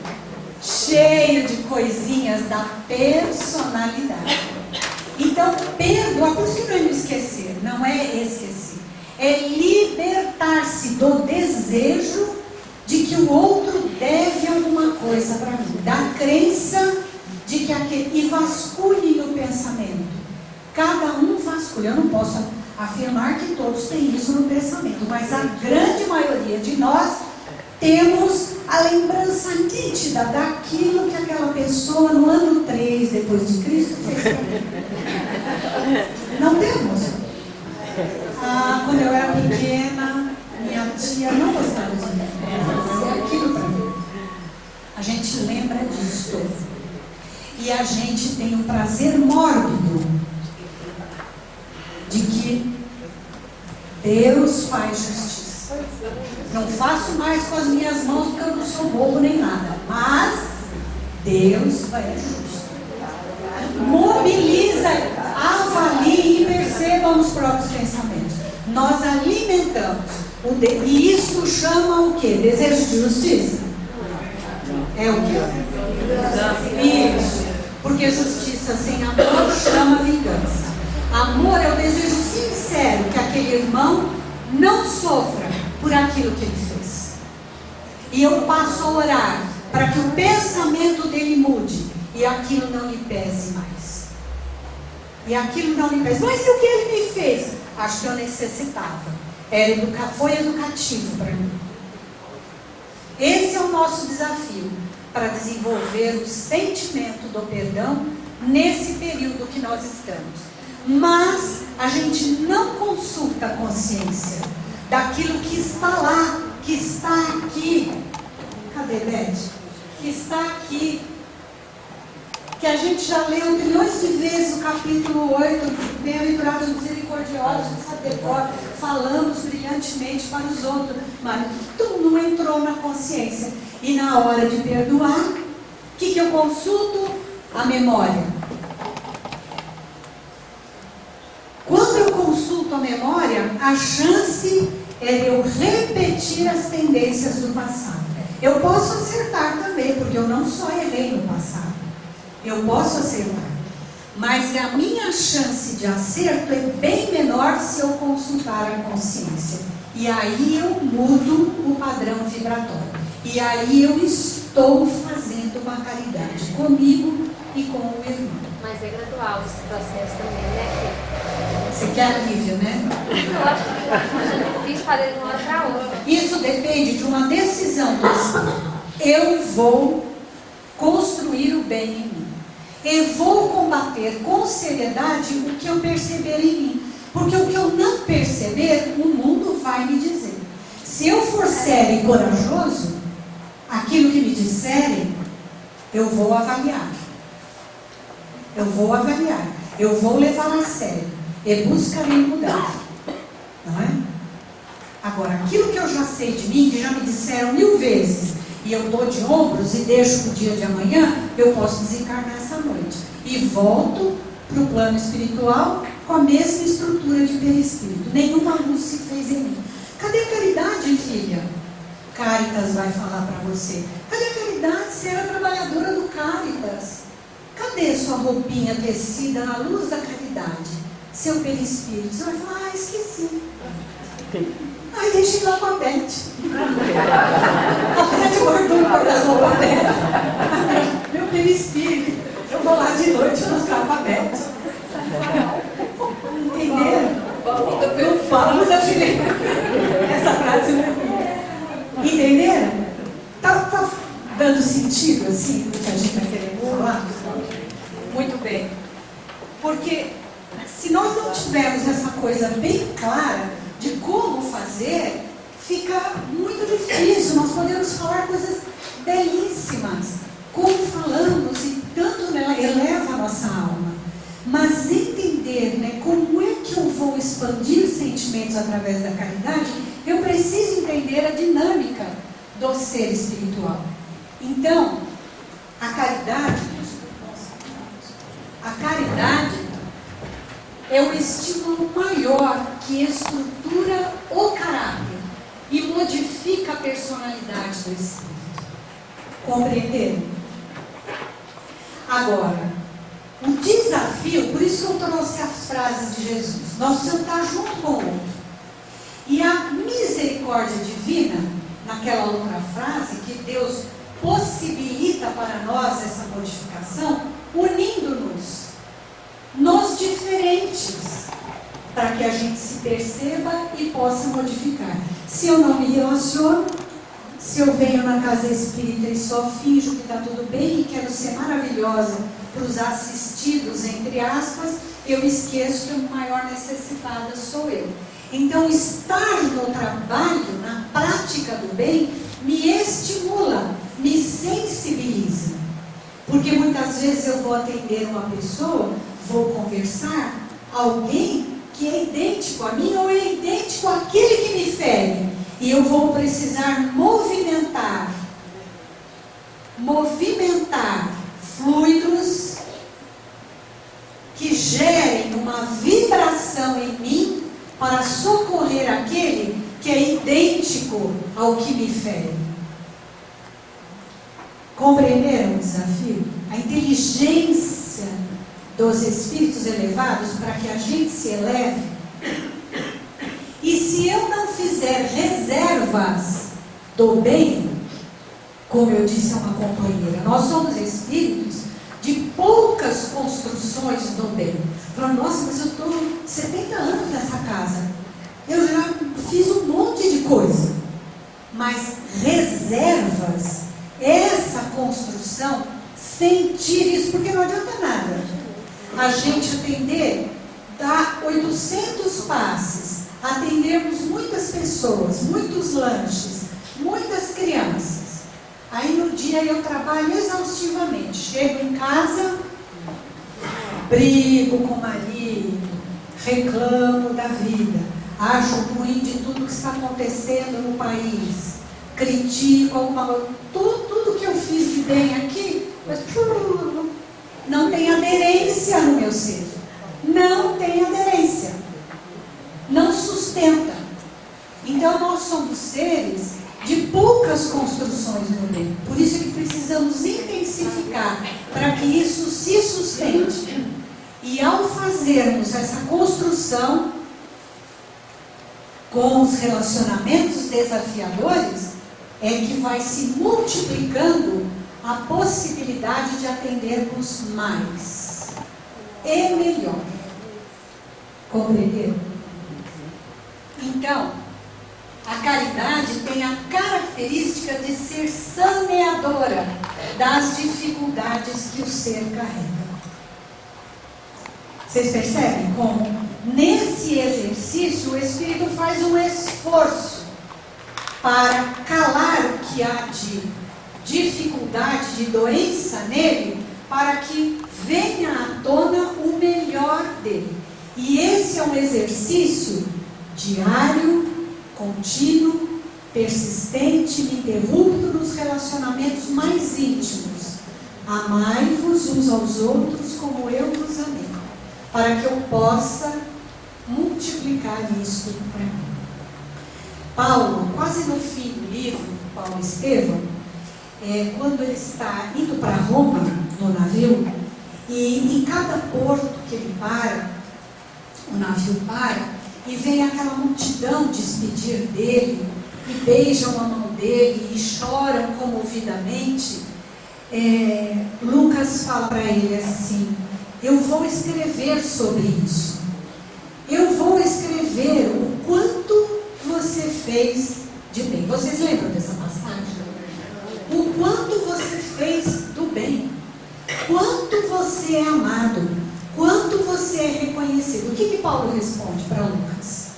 Cheio de coisinhas da personalidade. Então, perdoar, por isso que não é me esquecer, não é esquecer. É libertar-se do desejo de que o outro deve alguma coisa para mim, da crença de que aquele, e vasculhe no pensamento. Cada um vasculha. Eu não posso afirmar que todos têm isso no pensamento, mas a grande maioria de nós temos a lembrança nítida daquilo que aquela pessoa no ano 3 depois de Cristo fez para mim. Não temos? Quando eu era pequena, minha tia não gostava de mim. Fazer aquilo para mim. A gente lembra disso. E a gente tem o prazer mórbido de que Deus faz justiça. Não faço mais com as minhas mãos porque eu não sou bobo nem nada. Mas Deus é justo. Mobiliza, avalie e perceba os próprios pensamentos. Nós alimentamos e isso chama o quê? Desejo de justiça? É o quê? Isso. Porque justiça sem amor chama vingança. Amor é o desejo sincero que aquele irmão não sofra por aquilo que ele fez. E eu passo a orar para que o pensamento dele mude e aquilo não lhe pese mais. E aquilo não lhe pese. Mas e o que ele me fez? Acho que eu necessitava. Foi educativo para mim. Esse é o nosso desafio para desenvolver o sentimento do perdão nesse período que nós estamos. Mas a gente não consulta a consciência daquilo que está lá, que está aqui. Cadê, Beth? Que está aqui. Que a gente já leu milhões de vezes o capítulo 8, bem-aventurados misericordiosos, falamos brilhantemente para os outros, mas tudo não entrou na consciência. E na hora de perdoar, o que eu consulto? A memória. Quando eu consulto a memória, a chance é de eu repetir as tendências do passado. Eu posso acertar também, porque eu não só errei no passado. Eu posso acertar. Mas a minha chance de acerto é bem menor se eu consultar a consciência. E aí eu mudo o padrão vibratório. E aí eu estou fazendo uma caridade comigo e com o irmão. Mas é gradual esse processo também, né? Você quer alívio, né? Eu acho que é difícil fazer de uma hora para outra. Isso depende de uma decisão do espírito. eu vou construir o bem em mim. Eu vou combater com seriedade o que eu perceber em mim. Porque o que eu não perceber, o mundo vai me dizer. Se eu for sério e corajoso, aquilo que me disserem, eu vou avaliar. Eu vou avaliar. Eu vou levar a sério. E buscarei mudar. Não é? Agora, aquilo que eu já sei de mim, que já me disseram 1000 vezes, e eu dou de ombros e deixo para o dia de amanhã, eu posso desencarnar essa noite. E volto para o plano espiritual com a mesma estrutura de perispírito. Nenhuma luz se fez em mim. Cadê a caridade, filha? Caritas vai falar para você. Cadê a caridade? Você era trabalhadora do Caritas. Cadê sua roupinha tecida na luz da caridade? Seu perispírito. Você vai falar, esqueci. Ai, deixei lá com a Beth. A Beth guardou o guarda-roupa dela. Meu perispírito. Eu vou lá de noite buscar com a Beth. Entenderam? Eu falo da filha. Essa frase não é minha. Entenderam? Tá dando sentido assim o que a gente está querendo falar? Muito bem. Porque se nós não tivermos essa coisa bem clara de como fazer, fica muito difícil. Nós podemos falar coisas belíssimas, como falamos, e tanto eleva a nossa alma. Mas entender, né, como é que eu vou expandir os sentimentos através da caridade, eu preciso entender a dinâmica do ser espiritual. Então, a caridade é o estímulo maior que estrutura o caráter e modifica a personalidade do espírito. Compreenderam? Agora, o desafio, por isso que eu trouxe as frases de Jesus, nós precisamos estar junto com o outro. E a misericórdia divina, naquela outra frase, que Deus possibilita para nós essa modificação, unindo-nos nos diferentes, para que a gente se perceba e possa modificar. Se eu não me relaciono, se eu venho na casa espírita e só finjo que está tudo bem e quero ser maravilhosa para os assistidos, entre aspas, eu esqueço que a maior necessitada sou eu. Então, estar no trabalho, na prática do bem, me estimula, me sensibiliza. Porque muitas vezes eu vou atender uma pessoa, vou conversar, alguém que é idêntico a mim ou é idêntico àquele que me fere. E eu vou precisar movimentar fluidos que gerem uma vibração em mim para socorrer aquele que é idêntico ao que me fere. Compreenderam o desafio? A inteligência dos espíritos elevados para que a gente se eleve. E se eu não fizer reservas do bem, como eu disse a uma companheira, nós somos espíritos de poucas construções do bem. Falaram, nossa, mas eu estou 70 anos nessa casa, eu já fiz um monte de coisa. Mas reservas, essa construção, sentir isso, porque não adianta nada a gente atender, dar 800 passes, atendermos muitas pessoas, muitos lanches, muitas crianças. Aí no dia eu trabalho exaustivamente, chego em casa, brigo com o marido, reclamo da vida, acho ruim de tudo que está acontecendo no país, critico alguma coisa, tudo que eu fiz de bem aqui, mas não tem aderência no meu ser. Não tem aderência. Não sustenta. Então nós somos seres de poucas construções no bem. Por isso que precisamos intensificar para que isso se sustente. E ao fazermos essa construção com os relacionamentos desafiadores, é que vai se multiplicando a possibilidade de atendermos mais e melhor. Compreenderam? Então, a caridade tem a característica característica de ser saneadora das dificuldades que o ser carrega. Vocês percebem como, nesse exercício, o Espírito faz um esforço para calar o que há de dificuldade, de doença nele, para que venha à tona o melhor dele. E esse é um exercício diário, contínuo, persistente, ininterrupto nos relacionamentos mais íntimos. Amai-vos uns aos outros como eu vos amei, para que eu possa multiplicar isto para mim. Paulo, quase no fim do livro, Paulo Estevão, quando ele está indo para Roma, no navio, e em cada porto que ele para, o navio para, e vem aquela multidão despedir dele, e beijam a mão dele, e choram comovidamente, Lucas fala para ele assim: eu vou escrever sobre isso. Eu vou escrever o quanto você fez de bem. Vocês lembram dessa passagem? O quanto você fez do bem. Quanto você é amado. Quanto você é reconhecido. O que Paulo responde para Lucas?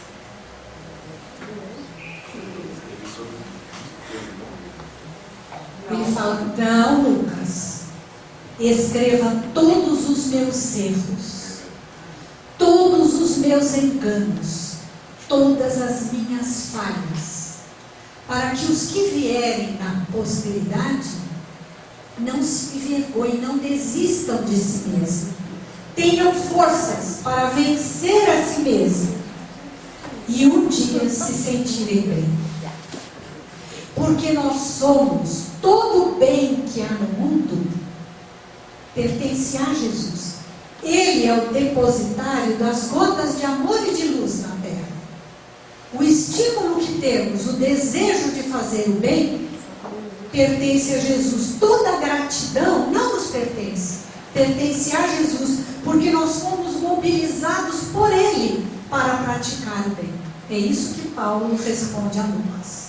Ele fala: não, Lucas, escreva todos os meus erros, todos os meus enganos, todas as minhas falhas, para que os que vierem na posteridade não se envergonhem, não desistam de si mesmo, tenham forças para vencer a si mesmo e um dia se sentirem bem. Porque nós somos, todo o bem que há no mundo pertence a Jesus. Ele é o depositário das gotas de amor e de luz na terra. O estímulo que temos, o desejo de fazer o bem, pertence a Jesus. Toda a gratidão não nos pertence, pertence a Jesus, porque nós fomos mobilizados por Ele para praticar o bem. É isso que Paulo responde a Lucas.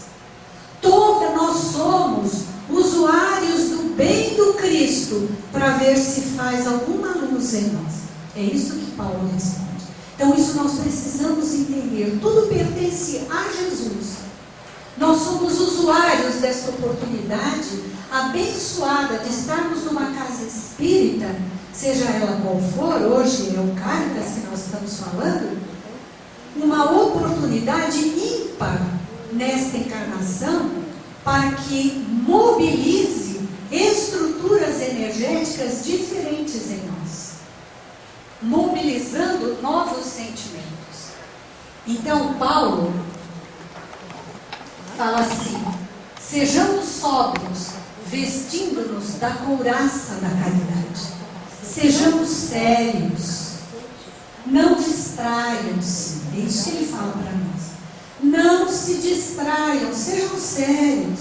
Nós somos usuários do bem do Cristo para ver se faz alguma luz em nós. É isso que Paulo responde. Então isso nós precisamos entender. Tudo pertence a Jesus. Nós somos usuários dessa oportunidade abençoada de estarmos numa casa espírita, seja ela qual for. Hoje é o Caritas que nós estamos falando. Uma oportunidade ímpar nesta encarnação, para que mobilize estruturas energéticas diferentes em nós, mobilizando novos sentimentos. Então Paulo fala assim: sejamos sóbrios, vestindo-nos da couraça da caridade, sejamos sérios, não distraiam-se. É isso que ele fala para nós. Não se distraiam, sejam sérios,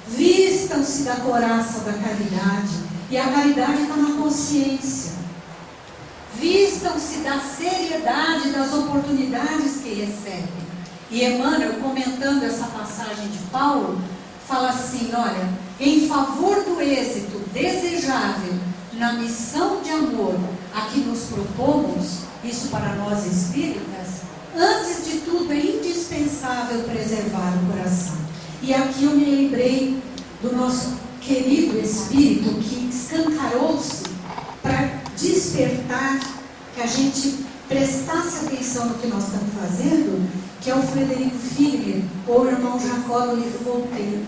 vistam-se da couraça da caridade, e a caridade está na consciência. Vistam-se da seriedade das oportunidades que recebem. E Emmanuel, comentando essa passagem de Paulo, fala assim: olha, em favor do êxito desejável na missão de amor a que nos propomos, isso para nós espíritas, antes de tudo é indispensável preservar o coração. E aqui eu me lembrei do nosso querido Espírito que escancarou-se para despertar, que a gente prestasse atenção no que nós estamos fazendo, que é o Frederico Figner, ou o irmão Jacó no livro Voltaire,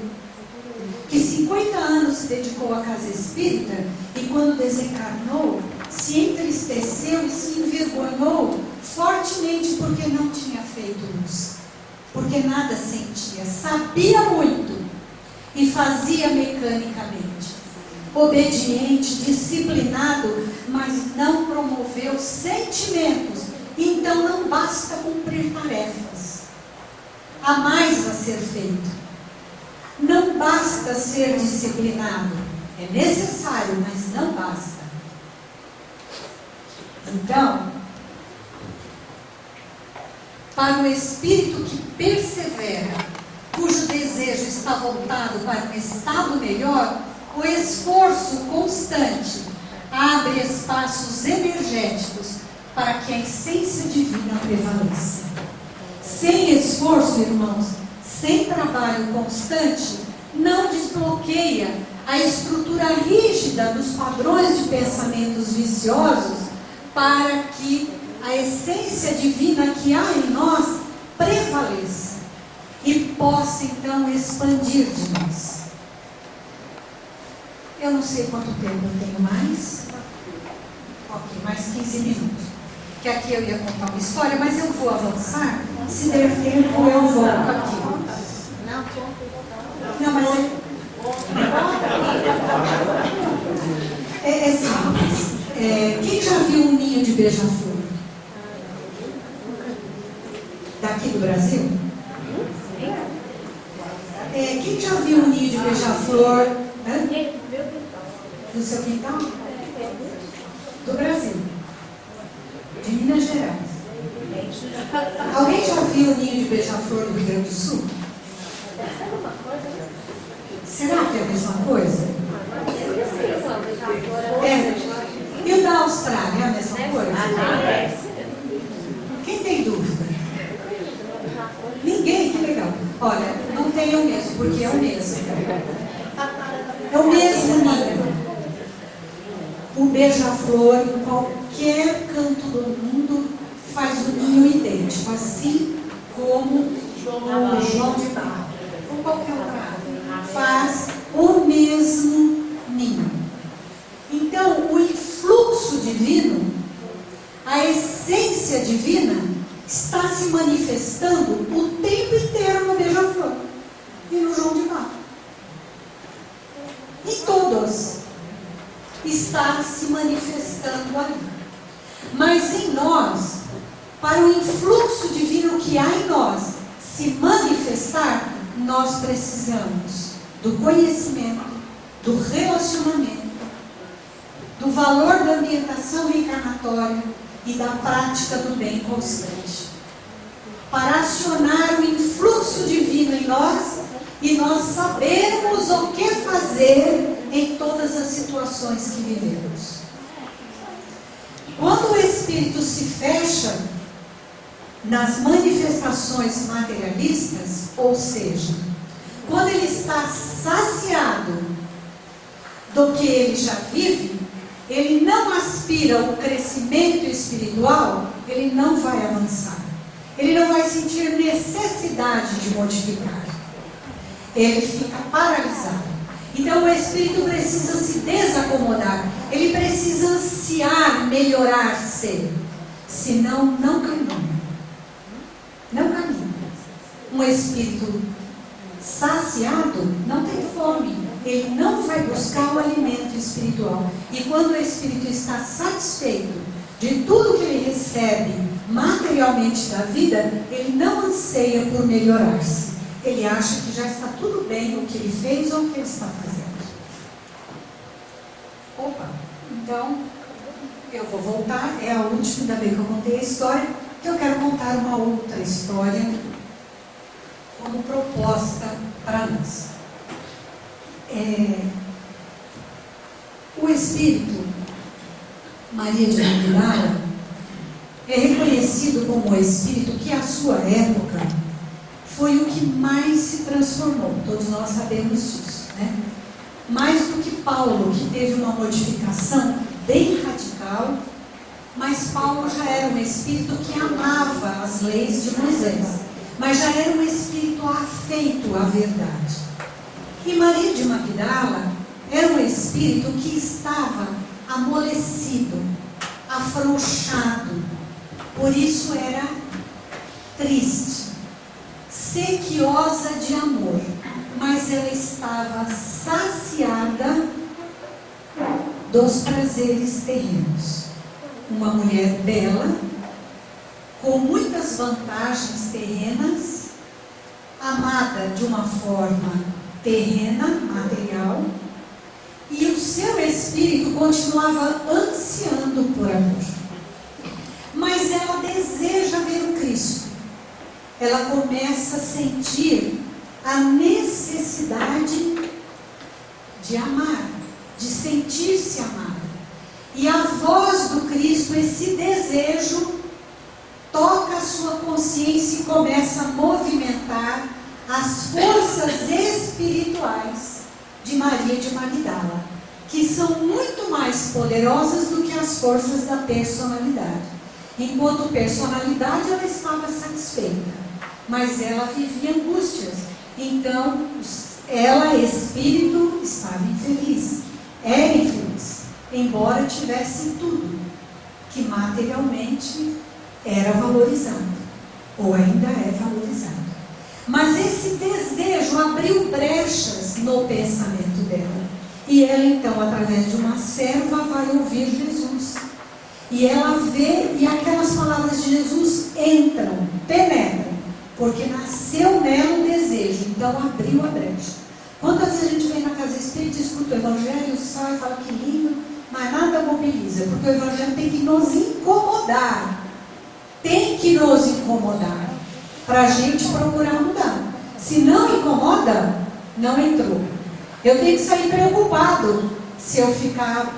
que 50 anos se dedicou à casa espírita e quando desencarnou, se entristeceu e se envergonhou fortemente porque não tinha feito luz, porque nada sentia, sabia muito e fazia mecanicamente, obediente, disciplinado, mas não promoveu sentimentos. Então não basta cumprir tarefas, há mais a ser feito. Não basta ser disciplinado, é necessário, mas não basta. Então, para o espírito que persevera, cujo desejo desejo está voltado para um estado melhor, o esforço constante abre espaços energéticos para que a essência divina prevaleça. Sem esforço, irmãos, sem trabalho constante, não desbloqueia a estrutura rígida dos padrões de pensamentos viciosos para que a essência divina que há em nós prevaleça e possa então expandir de nós. Eu não sei quanto tempo eu tenho mais. Ok, mais 15 minutos. Que aqui eu ia contar uma história, mas eu vou avançar. Se der tempo, eu volto aqui. Não, mas é simples. Quem já viu um ninho de beija-flor? Daqui do Brasil? Quem já viu um ninho de beija-flor? Do seu quintal? Do Brasil. De Minas Gerais. Alguém já viu o ninho de beija-flor do Rio Grande do Sul? Será que é a mesma coisa? E o da Austrália é a mesma coisa? Quem tem dúvida? Ninguém? Que legal. Olha, não tem o mesmo, porque é o mesmo. É o mesmo ninho. O beija-flor, em qualquer canto do mundo, faz um ninho idêntico, assim como o João de Barro, ou qualquer outra ave, faz o mesmo ninho. Então, o influxo divino, a essência divina, está se manifestando o tempo inteiro no beija-flor e no João de Barro. E todos está se manifestando ali. Mas em nós, para o influxo divino que há em nós se manifestar, nós precisamos do conhecimento, do relacionamento, do valor da ambientação reencarnatória e da prática do bem constante. Para acionar o influxo divino em nós e nós sabermos o que fazer em todas as situações que vivemos. Quando o espírito se fecha nas manifestações materialistas, ou seja, quando ele está saciado do que ele já vive, ele não aspira ao crescimento espiritual, ele não vai avançar. Ele não vai sentir necessidade de modificar. Ele fica paralisado. Então o espírito precisa se desacomodar. Ele precisa ansiar melhorar-se. Senão, não caminha. Não caminha. Um espírito saciado não tem fome. Ele não vai buscar o alimento espiritual. E quando o espírito está satisfeito de tudo que ele recebe materialmente da vida, ele não anseia por melhorar-se. Ele acha que já está tudo bem o que ele fez ou o que ele está fazendo. Opa, então eu vou voltar, é a última, ainda bem que eu contei a história, que eu quero contar uma outra história como proposta para nós. O espírito Maria de Magdala é reconhecido como o espírito que à sua época foi o que mais se transformou. Todos nós sabemos disso, né? Mais do que Paulo, que teve uma modificação bem radical, mas Paulo já era um espírito que amava as leis de Moisés, mas já era um espírito afeito à verdade. E Maria de Magdala era um espírito que estava amolecido, afrouxado, por isso era triste, sequiosa de amor, mas ela estava saciada dos prazeres terrenos. Uma mulher bela, com muitas vantagens terrenas, amada de uma forma terrena, material, e o seu espírito continuava ansiando por amor. Mas ela deseja ver o Cristo. Ela começa a sentir a necessidade de amar, de sentir-se amada. E a voz do Cristo, esse desejo, toca a sua consciência e começa a movimentar as forças espirituais de Maria de Magdala, que são muito mais poderosas do que as forças da personalidade. Enquanto personalidade, ela estava satisfeita, mas ela vivia angústias. Então, ela, espírito, estava infeliz, era infeliz, embora tivesse tudo que materialmente era valorizado, ou ainda é valorizado. Mas esse desejo abriu brechas no pensamento dela. E ela então, através de uma serva, vai ouvir Jesus. E ela vê, e aquelas palavras de Jesus entram, penetram, porque nasceu nela um desejo, então abriu a brecha. Quantas vezes a gente vem na casa espírita, escuta o Evangelho, sai e fala que lindo, mas nada mobiliza, porque o Evangelho tem que nos incomodar. Tem que nos incomodar, para a gente procurar mudar. Se não incomoda, não entrou. Eu tenho que sair preocupado se eu ficar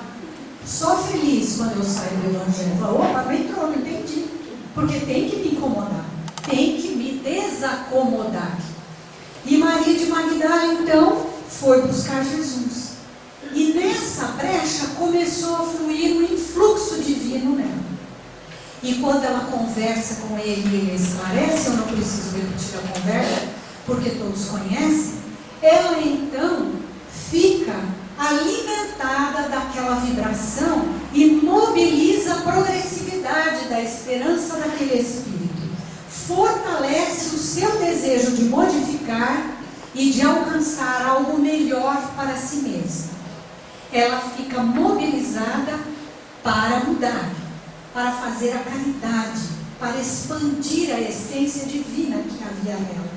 só feliz quando eu saio do Evangelho. Falo, opa, não entrou, não entendi. Porque tem que me incomodar, tem que me desacomodar. E Maria de Magdala, então, foi buscar Jesus. E nessa brecha começou a fluir um influxo divino nela. E quando ela conversa com ele e ele esclarece, eu não preciso repetir a conversa, porque todos conhecem, ela então fica alimentada daquela vibração e mobiliza a progressividade da esperança daquele espírito. Fortalece o seu desejo de modificar e de alcançar algo melhor para si mesma. Ela fica mobilizada para mudar, para fazer a caridade, para expandir a essência divina que havia nela.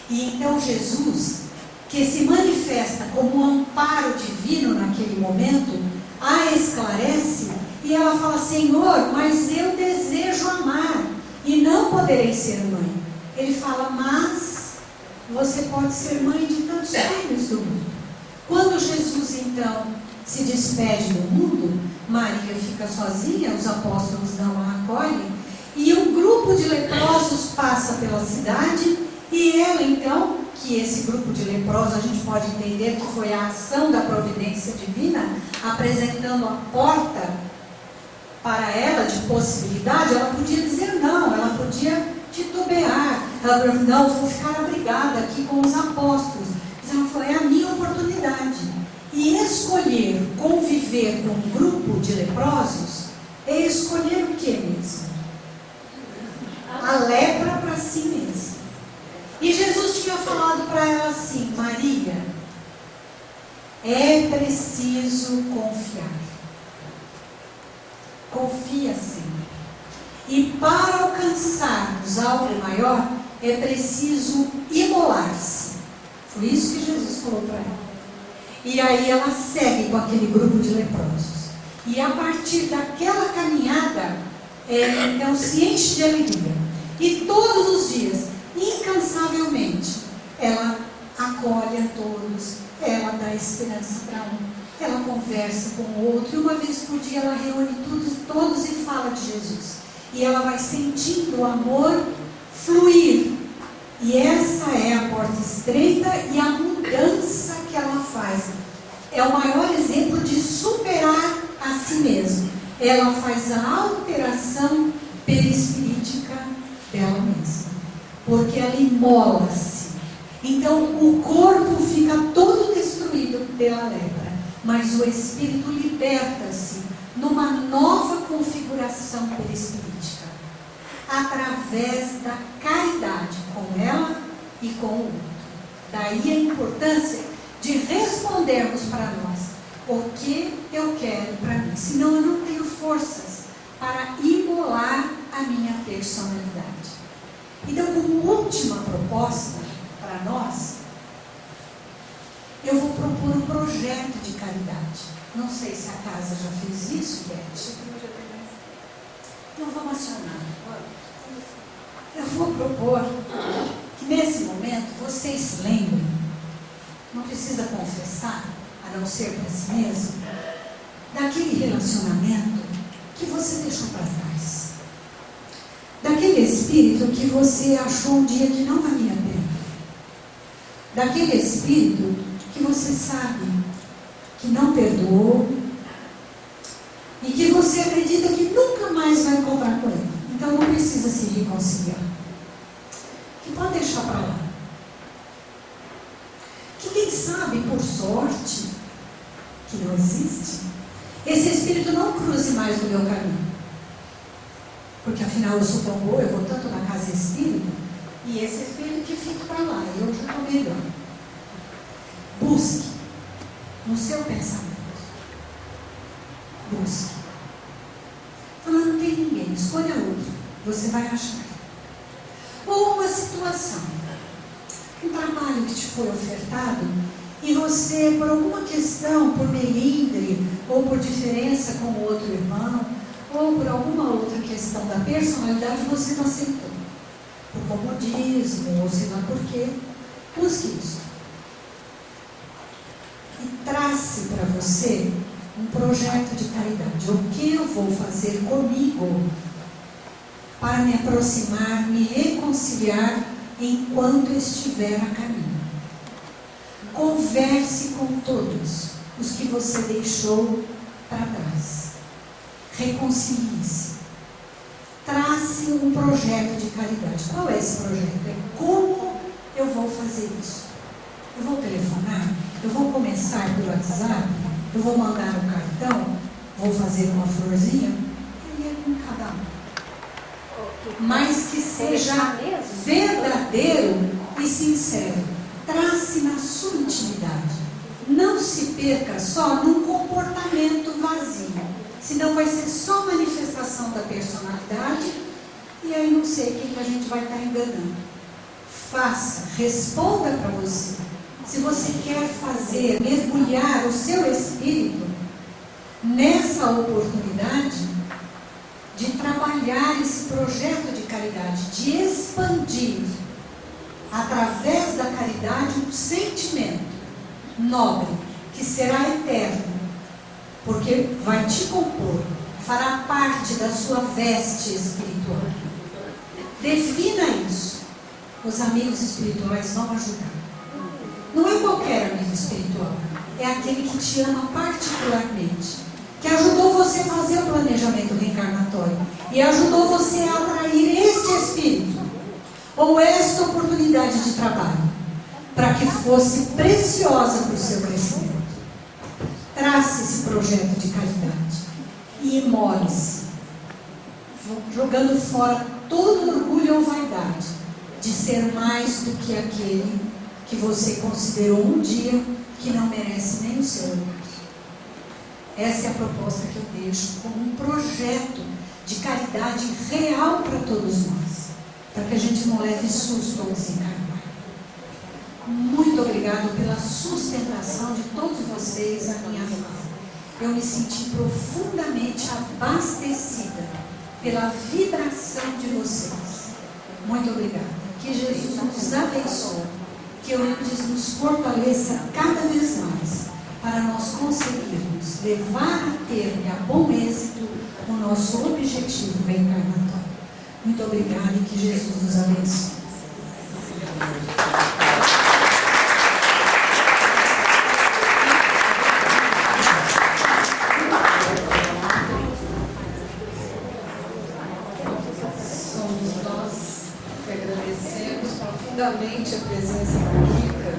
E então Jesus, que se manifesta como um amparo divino naquele momento, a esclarece e ela fala, Senhor, mas eu desejo amar e não poderei ser mãe. Ele fala, mas você pode ser mãe de tantos filhos do mundo. Quando Jesus então se despede do mundo, Maria fica sozinha, os apóstolos não a acolhem, e um grupo de leprosos passa pela cidade, e ela então, que esse grupo de leprosos a gente pode entender que foi a ação da providência divina, apresentando a porta para ela de possibilidade, ela podia dizer não, ela podia titubear, ela podia, não, vou ficar abrigada aqui com os apóstolos. Mas ela falou, é a minha oportunidade. E escolher conviver com um grupo de leprosos é escolher o que mesmo? A lepra para si mesmo. E Jesus tinha falado para ela assim, Maria, é preciso confiar. Confia, Senhor. E para alcançarmos algo maior, é preciso imolar-se. Foi isso que Jesus falou para ela. E aí ela segue com aquele grupo de leprosos. E a partir daquela caminhada, ela então se enche de alegria. E todos os dias, incansavelmente, ela acolhe a todos, ela dá esperança para um, ela conversa com o outro, e uma vez por dia ela reúne todos e fala de Jesus. E ela vai sentindo o amor fluir. E essa é a porta estreita e a mudança que ela faz. É o maior exemplo de superar a si mesma. Ela faz a alteração perispirítica dela mesma. Porque ela imola-se. Então o corpo fica todo destruído pela lepra. Mas o espírito liberta-se numa nova configuração perispirítica. Através da caridade com ela e com o outro. Daí a importância de respondermos para nós o que eu quero para mim. Senão eu não tenho forças para imolar a minha personalidade. Então, como última proposta para nós, eu vou propor um projeto de caridade. Não sei se a casa já fez isso, Beth. Então vamos acionar. Eu vou propor que nesse momento vocês lembrem, não precisa confessar, a não ser para si mesmo, daquele relacionamento que você deixou para trás. Daquele espírito que você achou um dia que não valia a pena. Daquele espírito que você sabe que não perdoou e que você acredita que nunca mais vai encontrar com ele. Então não precisa se reconciliar. Que pode deixar para lá. Que quem sabe, por sorte, que não existe, esse espírito não cruze mais no meu caminho. Porque afinal eu sou tão boa, eu vou tanto na casa espírita, e esse espírito que fica para lá, e eu já estou melhor. Busque no seu pensamento. Busque. Falando, não tem ninguém, escolha outro, você vai achar. Ou uma situação, um trabalho que te foi ofertado, e você, por alguma questão, por melindre, ou por diferença com o outro irmão, ou por alguma outra questão da personalidade, você não aceitou. Por comodismo, ou sei lá por quê. Busque isso. E trace para você um projeto de caridade. O que eu vou fazer comigo para me aproximar, me reconciliar enquanto estiver a caminho? Converse com todos os que você deixou para trás. Reconcilie-se. Trace um projeto de caridade. Qual é esse projeto? É como eu vou fazer isso? Eu vou telefonar? Eu vou começar pelo WhatsApp? Eu vou mandar um cartão? Vou fazer uma florzinha? Aí é com cada um. Mas que seja verdadeiro e sincero. Trace na sua intimidade. Não se perca só num comportamento vazio. Senão vai ser só manifestação da personalidade e aí não sei quem que a gente vai estar enganando. Faça, responda para você. Se você quer fazer, mergulhar o seu espírito nessa oportunidade de trabalhar esse projeto de caridade, de expandir através da caridade um sentimento nobre que será eterno. Porque vai te compor, fará parte da sua veste espiritual. Defina isso. Os amigos espirituais vão ajudar. Não é qualquer amigo espiritual, é aquele que te ama particularmente, que ajudou você a fazer o planejamento reencarnatório e ajudou você a atrair este espírito, ou esta oportunidade de trabalho, para que fosse preciosa para o seu crescimento. Trace esse projeto de caridade e imole-se, jogando fora todo orgulho ou vaidade de ser mais do que aquele que você considerou um dia que não merece nem o seu lugar. Essa é a proposta que eu deixo como um projeto de caridade real para todos nós, para que a gente não leve susto ao desencarnar. Muito obrigado pela sustentação de todos vocês à minha fala. Eu me senti profundamente abastecida pela vibração de vocês. Muito obrigada. Que Jesus nos abençoe, que o Eudes nos fortaleça cada vez mais, para nós conseguirmos levar a termo e a bom êxito o nosso objetivo reencarnatório. Muito obrigada e que Jesus nos abençoe. A presença da Kika,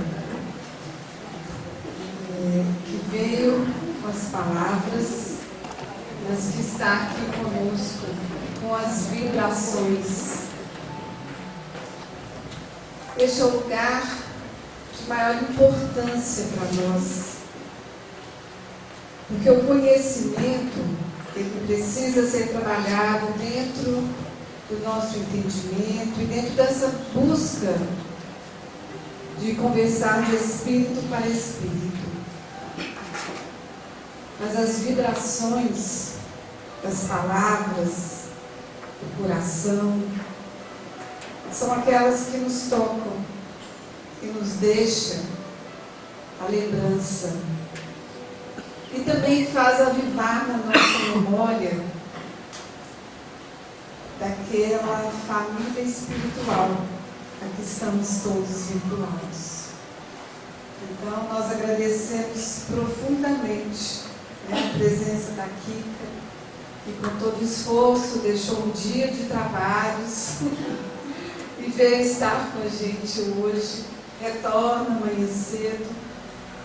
que veio com as palavras, mas que está aqui conosco, com as vibrações. Este é o lugar de maior importância para nós, porque o conhecimento ele precisa ser trabalhado dentro do nosso entendimento e dentro dessa busca de conversar de espírito para espírito. Mas as vibrações das palavras, do coração, são aquelas que nos tocam, que nos deixam a lembrança. E também faz avivar na nossa memória daquela família espiritual a que estamos todos vinculados. Então, nós agradecemos profundamente, né, a presença da Kika, que com todo esforço deixou um dia de trabalhos e veio estar com a gente hoje, retorna amanhã cedo,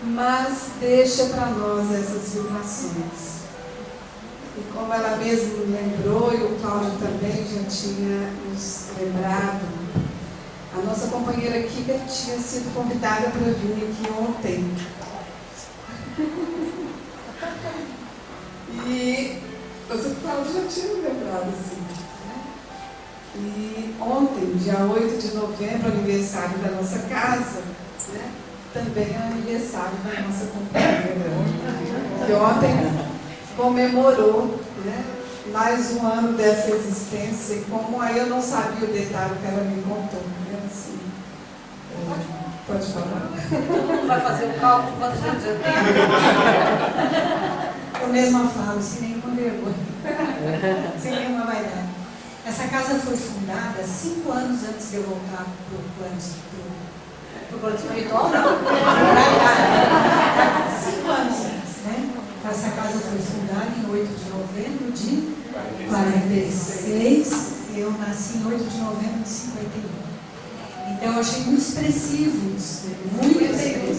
mas deixa para nós essas vibrações. E como ela mesma lembrou, e o Cláudio também já tinha nos lembrado, a nossa companheira Kika tinha sido convidada para vir aqui ontem. E o Cláudio já tinha lembrado assim, né? E ontem, dia 8 de novembro, aniversário da nossa casa, né? Também é o aniversário da nossa companheira, que ontem comemorou, né, mais um ano dessa existência. E como aí eu não sabia o detalhe que ela me contou, né, assim, pode falar? Todo mundo vai fazer o cálculo, quantos anos eu tenho? Eu mesma falo, sem nenhuma vergonha, sem nenhuma vaidade. Essa casa foi fundada 5 anos antes de eu voltar para o plano espiritual, não. 5 anos antes, né? Essa casa foi fundada em 8 de novembro de 46. Eu nasci em 8 de novembro de 51. Então eu achei muito expressivos, muito expressivos.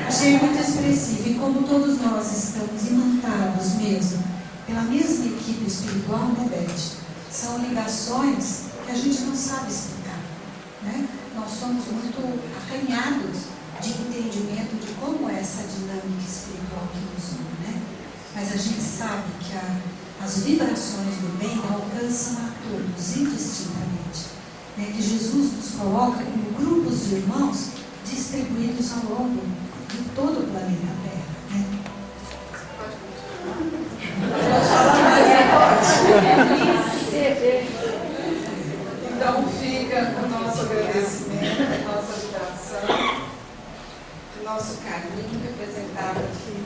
Achei muito expressivo. E como todos nós estamos imantados mesmo pela mesma equipe espiritual, né, Beth? São ligações que a gente não sabe explicar, né? Nós somos muito acanhados de entendimento de como é essa dinâmica espiritual que nos une, né? Mas a gente sabe que as vibrações do bem alcançam a todos indistintamente, né? Que Jesus nos coloca como grupos de irmãos distribuídos ao longo de todo o planeta Terra, né? Então fica o nosso agradecimento, a nossa vibração, o nosso carinho representado aqui,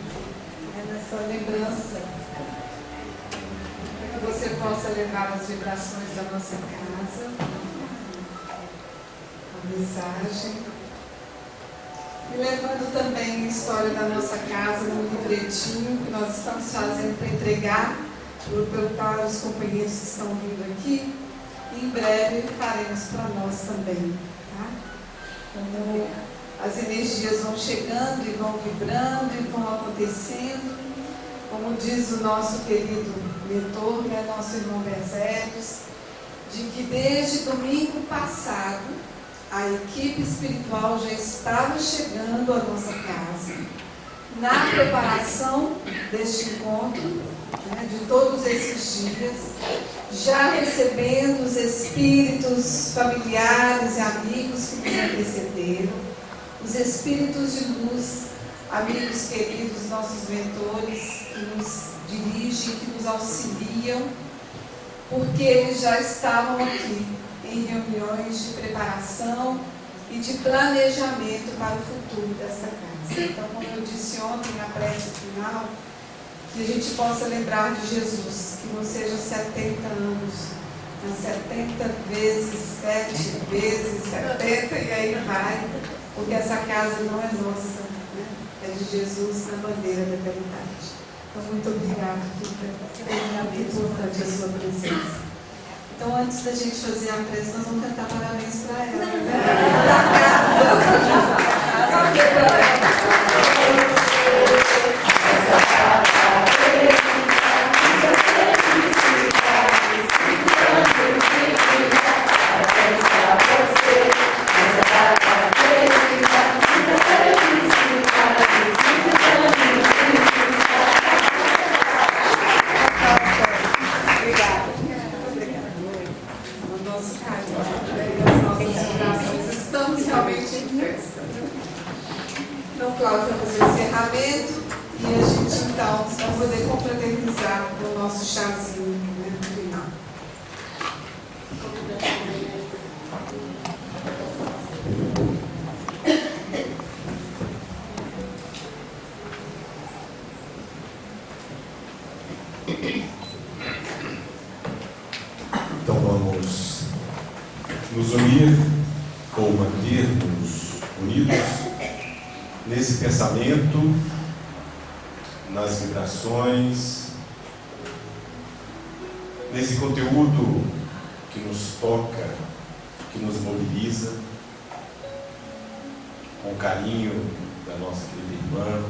né, nessa lembrança, para que você possa levar as vibrações da nossa casa, a mensagem, e levando também a história da nossa casa no livretinho que nós estamos fazendo para entregar para os companheiros que estão vindo aqui. E em breve faremos para nós também, tá? Como as energias vão chegando e vão vibrando e vão acontecendo, como diz o nosso querido mentor, né, nosso irmão Bezélios, de que desde domingo passado a equipe espiritual já estava chegando à nossa casa, na preparação deste encontro, né, de todos esses dias, já recebendo os espíritos familiares e amigos que nos antecederam, os espíritos de luz, amigos queridos, nossos mentores, que nos dirigem, que nos auxiliam, porque eles já estavam aqui em reuniões de preparação e de planejamento para o futuro desta casa. Então, como eu disse ontem na prece final, que a gente possa lembrar de Jesus, que não seja 70 anos, mas 70 vezes, 7 vezes 70, e aí vai, porque essa casa não é nossa, né? É de Jesus na bandeira da eternidade. Então, muito obrigada, Kika. É muito importante a sua presença. Então, antes da gente fazer a prece, nós vamos cantar parabéns para ela. Estamos realmente em festa. Então, Cláudio vai fazer o encerramento e a gente, então, vai poder confraternizar o nosso chazinho, né, no final. Então vamos nos unir ou manter-nos unidos nesse pensamento, nas vibrações, nesse conteúdo que nos toca, que nos mobiliza, com o carinho da nossa querida irmã.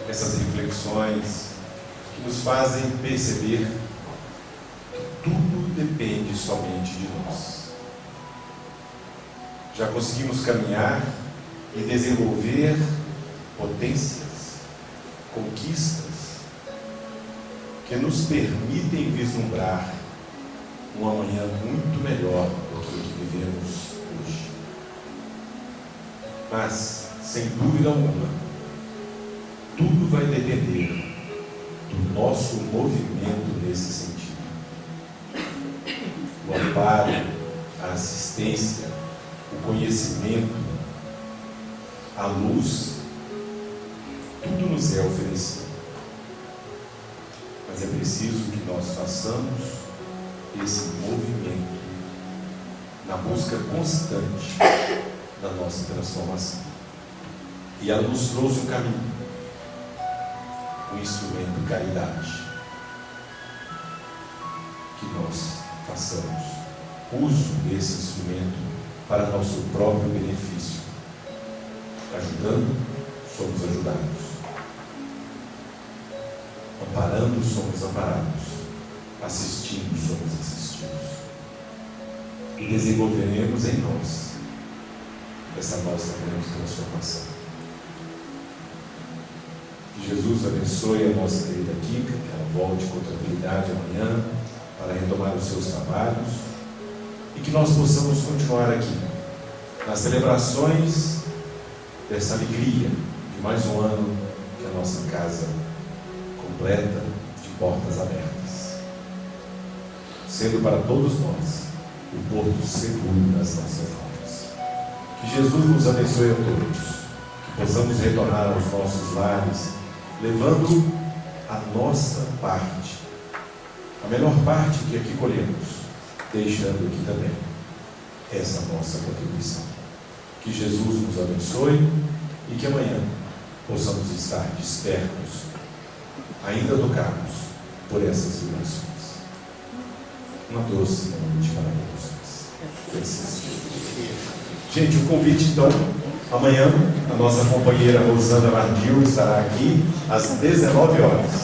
Essas reflexões que nos fazem perceber que tudo depende somente de nós. Já conseguimos caminhar e desenvolver potências, conquistas que nos permitem vislumbrar um amanhã muito melhor do que o que vivemos hoje. Mas, sem dúvida alguma, tudo vai depender do nosso movimento nesse sentido. O amparo, a assistência, o conhecimento, a luz, tudo nos é oferecido. Mas é preciso que nós façamos esse movimento na busca constante da nossa transformação. E ela nos trouxe um caminho, um instrumento, caridade. Que nós façamos uso desse instrumento para nosso próprio benefício. Ajudando, somos ajudados. Amparando, somos amparados. Assistindo, somos assistidos. E desenvolveremos em nós essa nossa grande transformação. Que Jesus abençoe a nossa querida Kika, que ela volte com tranquilidade amanhã para retomar os seus trabalhos e que nós possamos continuar aqui nas celebrações dessa alegria de mais um ano que a nossa casa completa de portas abertas, sendo para todos nós o porto seguro das nossas almas. Que Jesus nos abençoe a todos, que possamos retornar aos nossos lares levando a nossa parte, a melhor parte que aqui colhemos, deixando aqui também essa nossa contribuição. Que Jesus nos abençoe e que amanhã possamos estar despertos, ainda tocados por essas vibrações. Uma doce noite para todos nós. Gente, o convite então, amanhã a nossa companheira Rosana Mardil estará aqui às 19 horas.